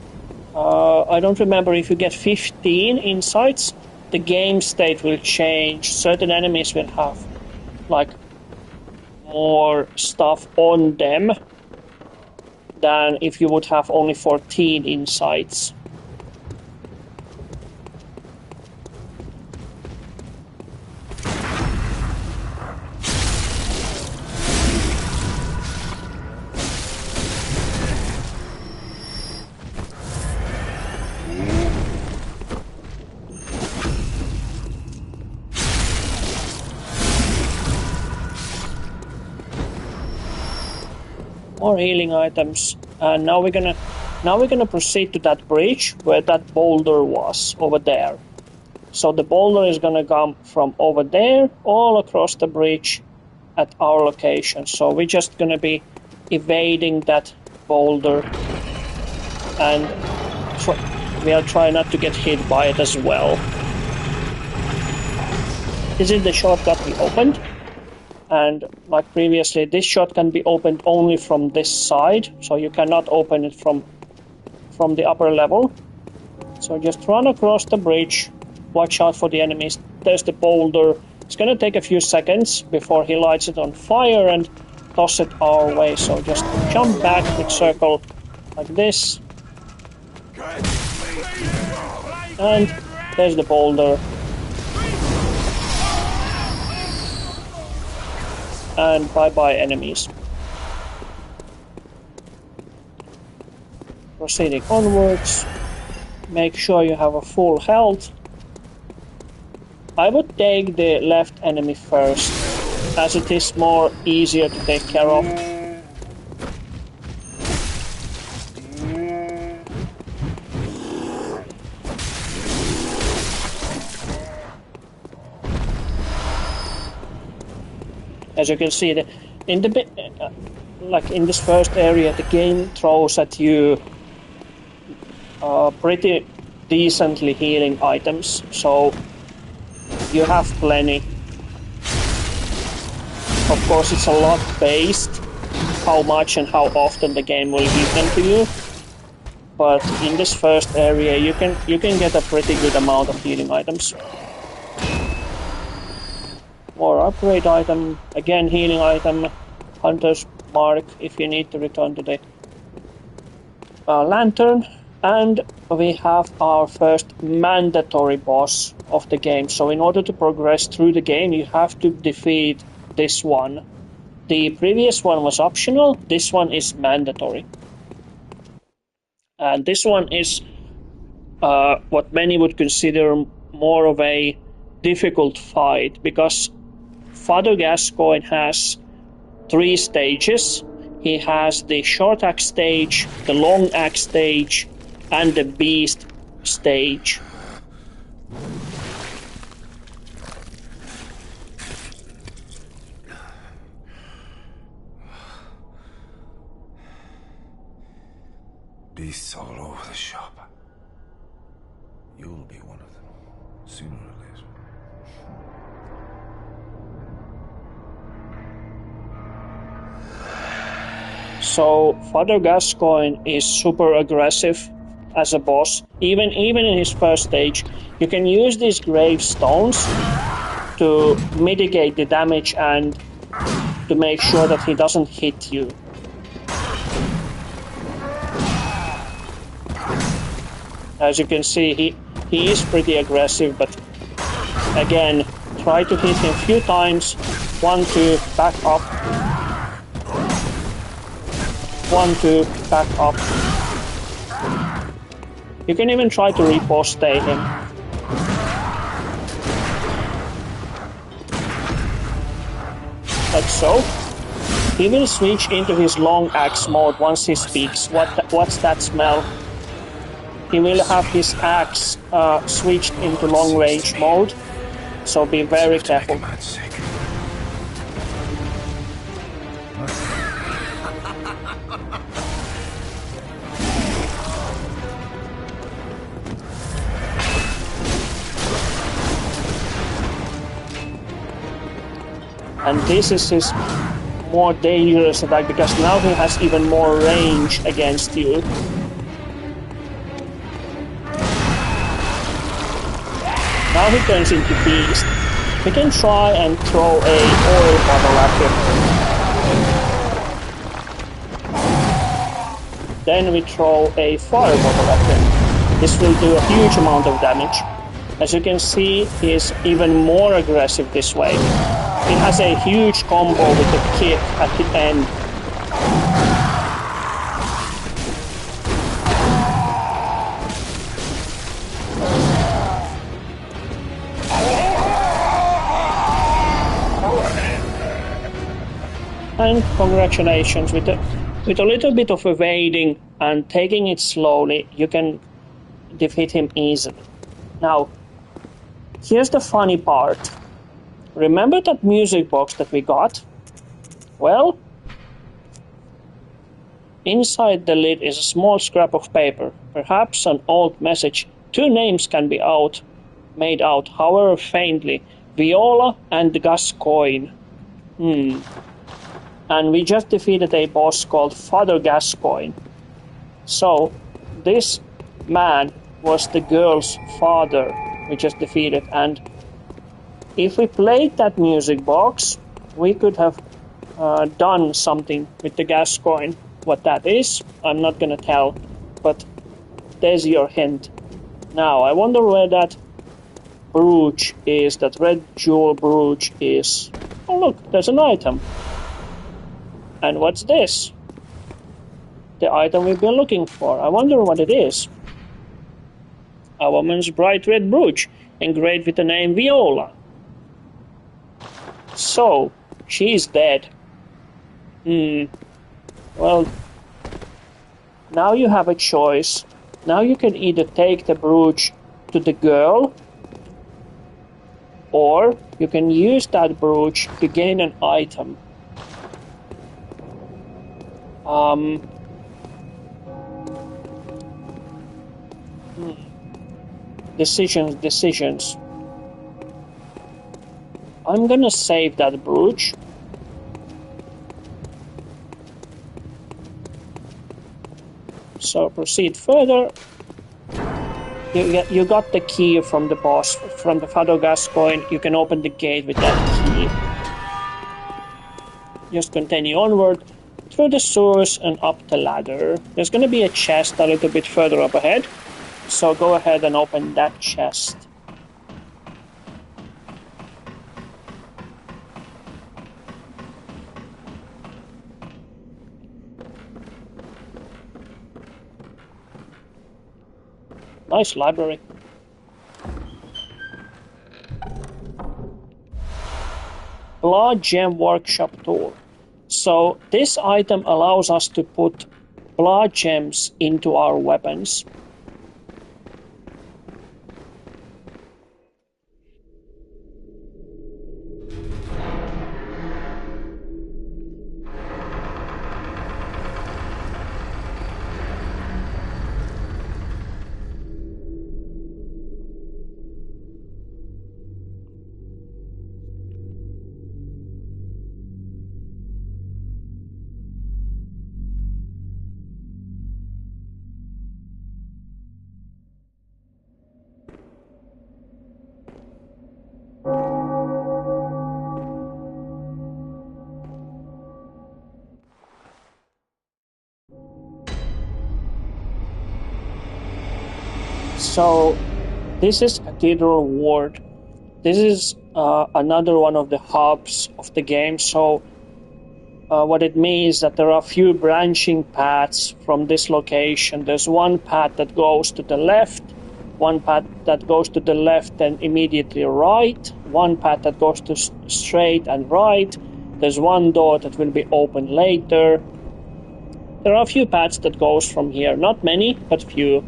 I don't remember if you get 15 insights, the game state will change. Certain enemies will have like more stuff on them. than if you would have only 14 insights. More healing items, and now we're gonna proceed to that bridge where that boulder was over there. So the boulder is gonna come from over there all across the bridge at our location. So we're just gonna be evading that boulder, and we'll try not to get hit by it as well. This is the shortcut we opened. And like previously, this shot can be opened only from this side, so you cannot open it from the upper level. So just run across the bridge, watch out for the enemies. There's the boulder. It's gonna take a few seconds before he lights it on fire and toss it our way, so just jump back, quick circle like this. And there's the boulder. And bye-bye enemies. Proceeding onwards. Make sure you have a full health. I would take the left enemy first, as it is more easier to take care of. As you can see, in this first area, the game throws at you pretty decently healing items, so you have plenty. Of course, it's a lot based how much and how often the game will give them to you, but in this first area, you can get a pretty good amount of healing items. More upgrade item, again healing item, hunter's mark if you need to return to the lantern, and we have our first mandatory boss of the game. So in order to progress through the game, you have to defeat this one. The previous one was optional, this one is mandatory. And this one is what many would consider more of a difficult fight, because Father Gascoigne has 3 stages. He has the short axe stage, the long axe stage, and the beast stage. Beasts all over the shop. You'll be one of them, sooner or later. So Father Gascoigne is super aggressive as a boss. Even in his first stage, you can use these gravestones to mitigate the damage and to make sure that he doesn't hit you. As you can see, he is pretty aggressive, but again, try to hit him a few times. 1, 2, back up. 1, 2, back up. You can even try to riposte him. Like so. He will switch into his long axe mode once he speaks. What's that smell? He will have his axe switched into long range mode, so be very careful. And this is his more dangerous attack, because now he has even more range against you. Now he turns into beast. We can try and throw a oil bottle at him. then we throw a fire bottle at him. This will do a huge amount of damage. As you can see, he is even more aggressive this way. It has a huge combo with the kick at the end. And congratulations, with a little bit of evading and taking it slowly, you can defeat him easily. Now, here's the funny part. Remember that music box that we got? Well, inside the lid is a small scrap of paper, perhaps an old message. 2 names can be made out, however faintly, Viola and Gascoigne. And we just defeated a boss called Father Gascoigne. So, this man was the girl's father we just defeated, and if we played that music box, we could have done something with the Gascoigne. What that is, I'm not gonna tell, but there's your hint. Now, I wonder where that brooch is, that red jewel brooch is. Oh look, there's an item. And what's this? The item we've been looking for. I wonder what it is. A woman's bright red brooch, engraved with the name Viola. So, she's dead. Well, now you have a choice. Now you can either take the brooch to the girl, or you can use that brooch to gain an item. Decisions. I'm gonna save that brooch. So proceed further. You got the key from the boss, from the Father Gascoigne. You can open the gate with that key. Just continue onward through the sewers and up the ladder. There's gonna be a chest a little bit further up ahead. So go ahead and open that chest. Nice library. Blood Gem Workshop Tool. So this item allows us to put blood gems into our weapons. So this is Cathedral Ward. This is another one of the hubs of the game. So what it means is that there are a few branching paths from this location. There's one path that goes to the left, one path that goes to the left and immediately right, one path that goes to straight and right. There's one door that will be open later. There are a few paths that goes from here. Not many, but few.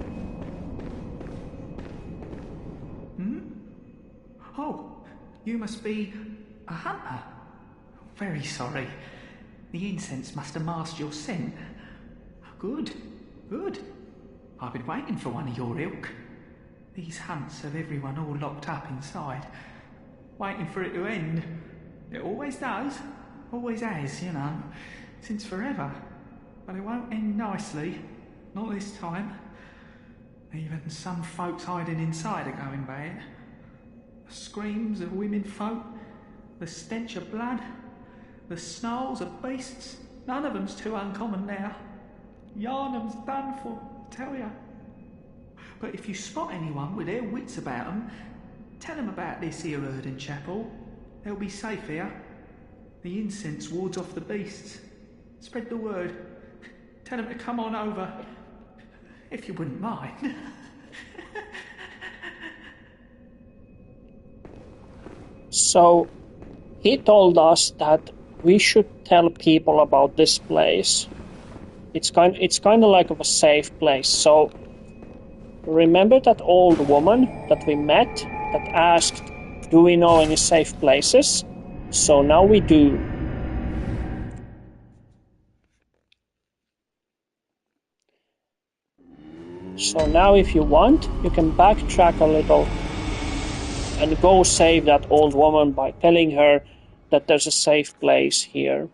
Oh, you must be a hunter. Very sorry. The incense must have masked your scent. Good, good. I've been waiting for one of your ilk. These hunts have everyone all locked up inside, waiting for it to end. It always does, always has, you know, since forever. But it won't end nicely, not this time. Even some folks hiding inside are going bad. The screams of women folk, the stench of blood, the snarls of beasts, none of them's too uncommon now. Yarnum's done for, I tell ya. But if you spot anyone with their wits about 'em, tell 'em about this here Erden chapel. They'll be safe here. The incense wards off the beasts. Spread the word. Tell 'em to come on over, if you wouldn't mind. So, he told us that we should tell people about this place. It's kind of like of a safe place. So, remember that old woman that we met that asked, do we know any safe places? So now we do. So now if you want, you can backtrack a little and go save that old woman by telling her that there's a safe place here.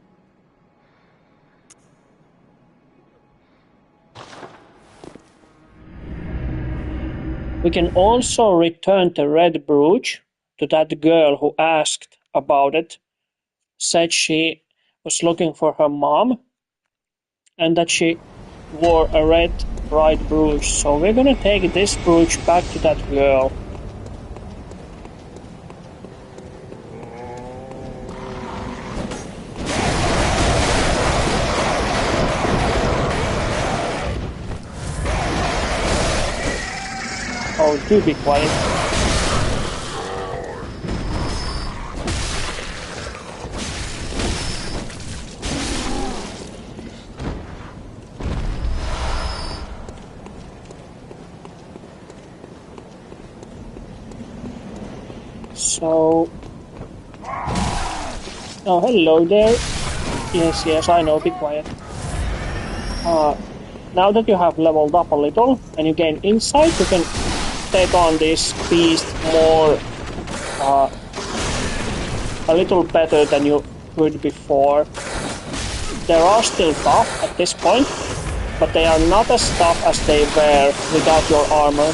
We can also return the red brooch to that girl who asked about it, said she was looking for her mom, and that she wore a red bright brooch. So we're gonna take this brooch back to that girl. Oh, do be quiet. So... Oh, hello there. Yes, I know, be quiet. Now that you have leveled up a little, and you gain insight, you can take on this beast more... a little better than you could before. They are still tough at this point, but they are not as tough as they were without your armor.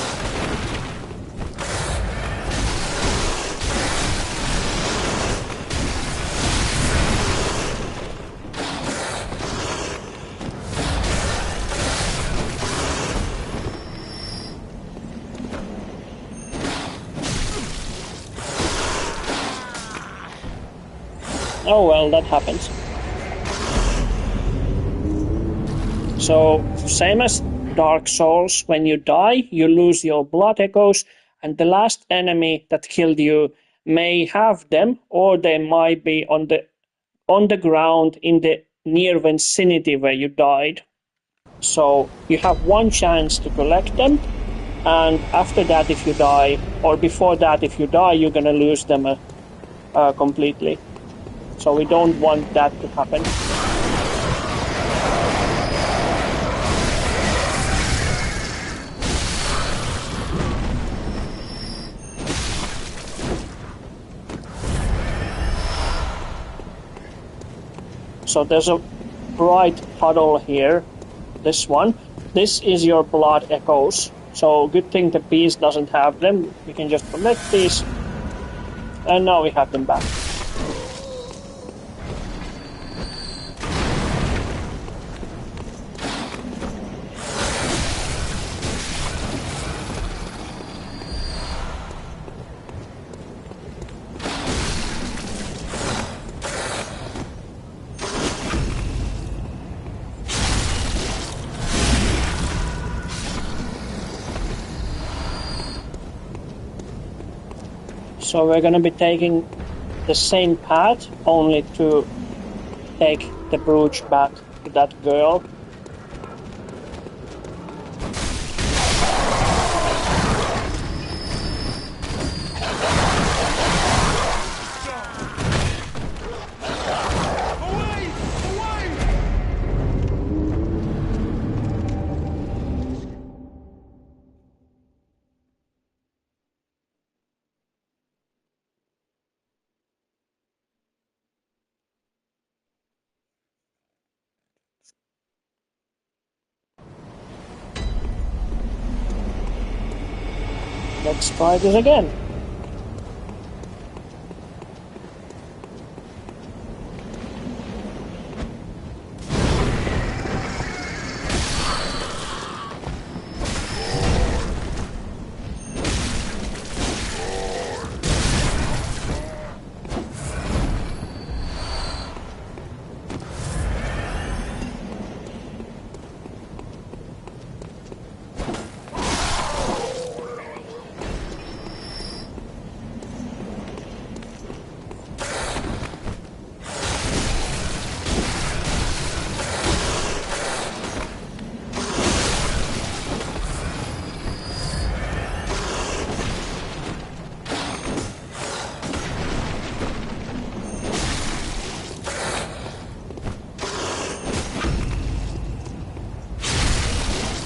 Oh well, that happens. So, same as Dark Souls, when you die, you lose your blood echoes, and the last enemy that killed you may have them, or they might be on the ground in the near vicinity where you died. So, you have one chance to collect them, and after that if you die, or before that if you die, you're gonna lose them completely. So we don't want that to happen. So there's a bright puddle here. This one. This is your blood echoes. So good thing the beast doesn't have them. We can just collect these. And now we have them back. So we're gonna be taking the same path, only to take the brooch back to that girl. Let's try this again.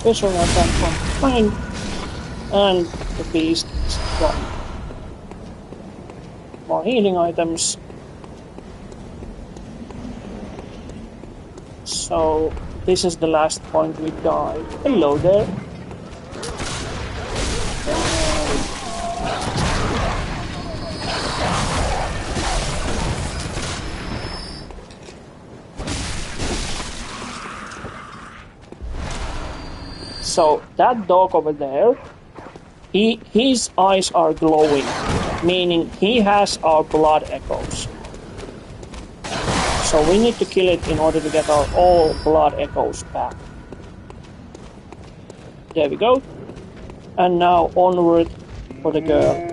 special attack from behind, and the beast is gone. More healing items. So this is the last point we died. Hello there. So that dog over there, his eyes are glowing, meaning he has our blood echoes. So we need to kill it in order to get our all blood echoes back. There we go. And now onward for the girl.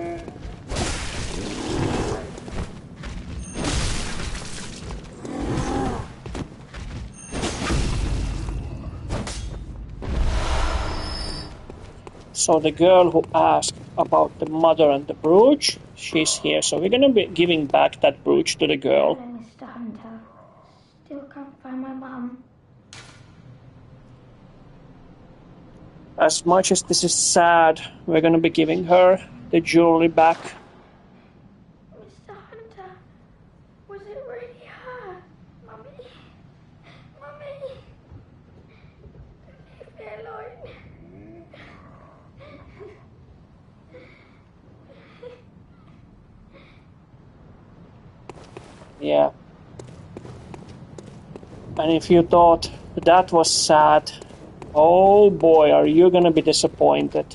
So the girl who asked about the mother and the brooch, she's here. So we're gonna be giving back that brooch to the girl. Hello, Mr. Hunter. Still can't find my mum. As much as this is sad, we're gonna be giving her the jewelry back. Mr. Hunter, was it really her? Mummy? Mummy? Leave me alone. Yeah. And if you thought that was sad, oh boy, are you gonna be disappointed.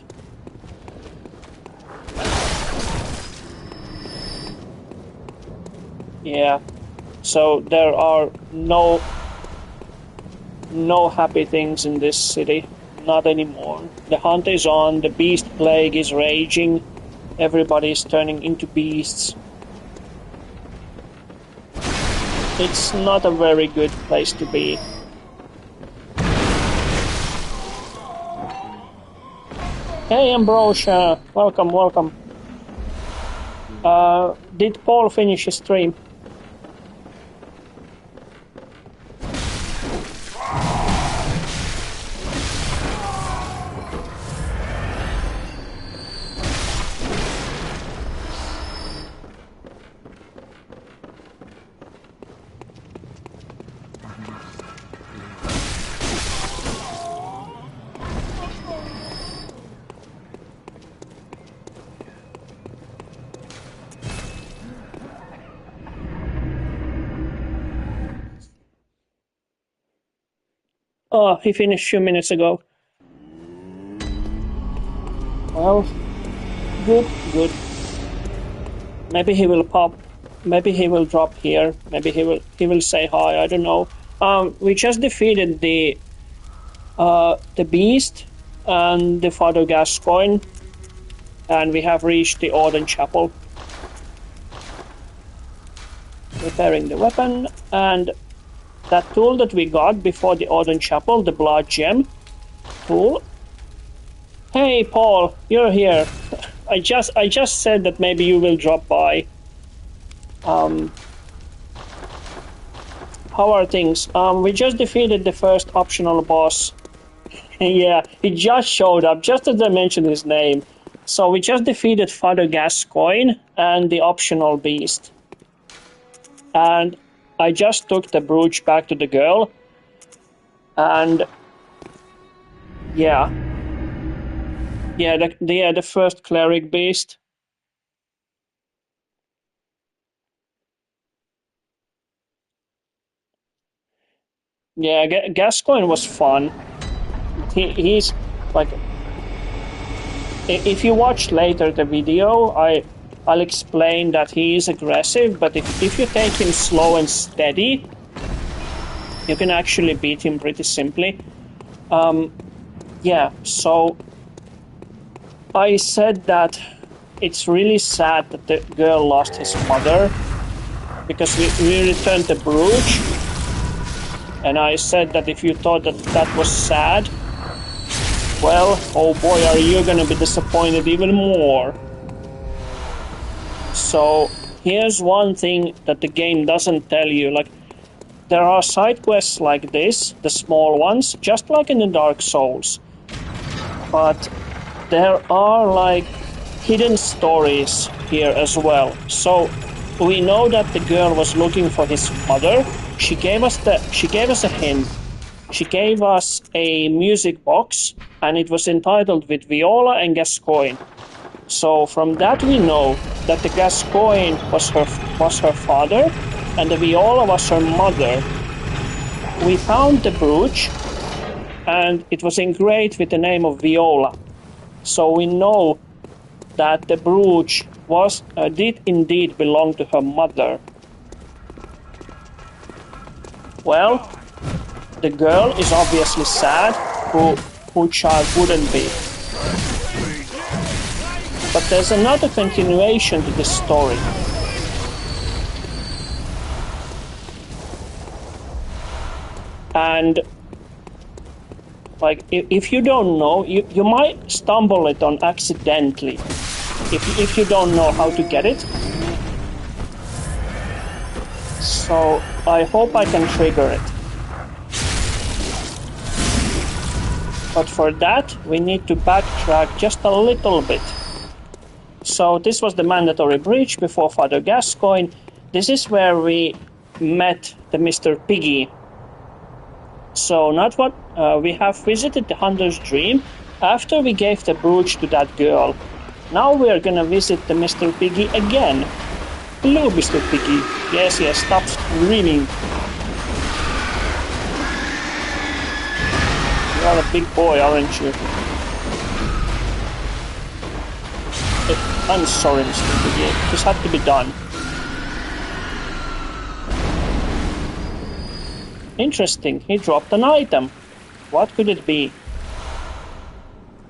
Yeah. So there are no happy things in this city. Not anymore. The hunt is on, the beast plague is raging, everybody is turning into beasts. It's not a very good place to be. Hey Ambrosia, welcome, welcome. Did Paul finish his stream? Oh, he finished a few minutes ago. Well, good, good. Maybe he will pop. Maybe he will drop here. Maybe he will say hi. I don't know. We just defeated the beast and the Father Gascoigne, and we have reached the Auden Chapel. Repairing the weapon, and that tool that we got before the Auden Chapel, the Blood Gem tool. Hey Paul, you're here. I just said that maybe you will drop by. How are things? We just defeated the first optional boss. Yeah, he just showed up just as I mentioned his name. So we just defeated Father Gascoigne and the optional beast. And I just took the brooch back to the girl, and yeah, the first cleric beast. Yeah, Gascoigne was fun. He's like, if you watch later the video, I'll explain that he is aggressive, but if you take him slow and steady, you can actually beat him pretty simply. Yeah, so I said that it's really sad that the girl lost his mother, because we returned the brooch, and I said that if you thought that was sad, well, oh boy, are you gonna be disappointed even more. So here's one thing that the game doesn't tell you. Like, there are side quests like this, the small ones, just like in the Dark Souls. but there are like hidden stories here as well. So we know that the girl was looking for his mother. She gave us a hint. She gave us a music box, and it was entitled with Viola and Gascoigne. So from that we know that the Gascoigne was her father, and the Viola was her mother. We found the brooch, and it was engraved with the name of Viola. So we know that the brooch did indeed belong to her mother. Well, the girl is obviously sad. Who child wouldn't be? But there's another continuation to this story. And like, if you don't know, you might stumble it on accidentally. If you don't know how to get it. So I hope I can trigger it. But for that, we need to backtrack just a little bit. So this was the mandatory breach before Father Gascoigne. This is where we met the Mr. Piggy. So not what we have visited the Hunter's Dream after we gave the brooch to that girl. Now we are gonna visit the Mr. Piggy again. Hello, Mr. Piggy. Yes, stop screaming. You are a big boy, aren't you? I'm sorry, Mr. Piggy. This had to be done. Interesting, he dropped an item. What could it be?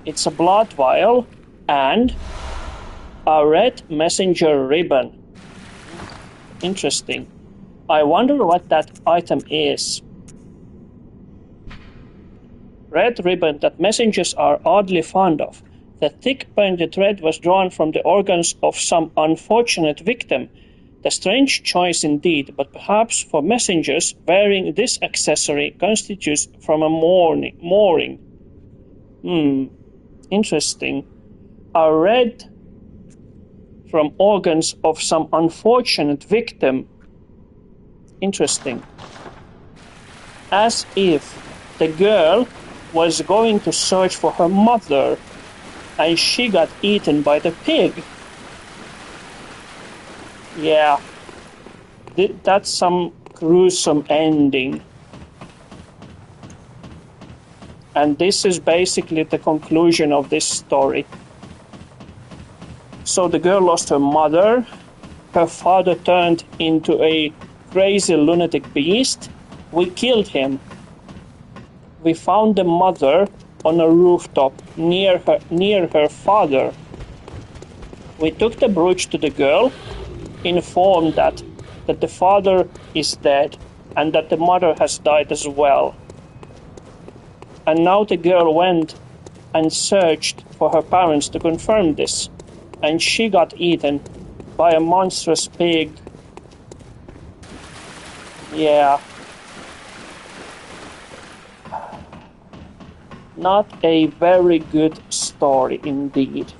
It's a blood vial and a red messenger ribbon. Interesting. I wonder what that item is. Red ribbon that messengers are oddly fond of. The thick pointed thread was drawn from the organs of some unfortunate victim. The strange choice indeed, but perhaps for messengers wearing this accessory constitutes from a mooring. Interesting. A red from organs of some unfortunate victim. Interesting. As if the girl was going to search for her mother and she got eaten by the pig. Yeah, that's some gruesome ending. And this is basically the conclusion of this story. So the girl lost her mother, her father turned into a crazy lunatic beast, we killed him. We found the mother on a rooftop near her father. We took the brooch to the girl, informed that the father is dead and that the mother has died as well. And now the girl went and searched for her parents to confirm this, and she got eaten by a monstrous pig. Yeah. Not a very good story indeed.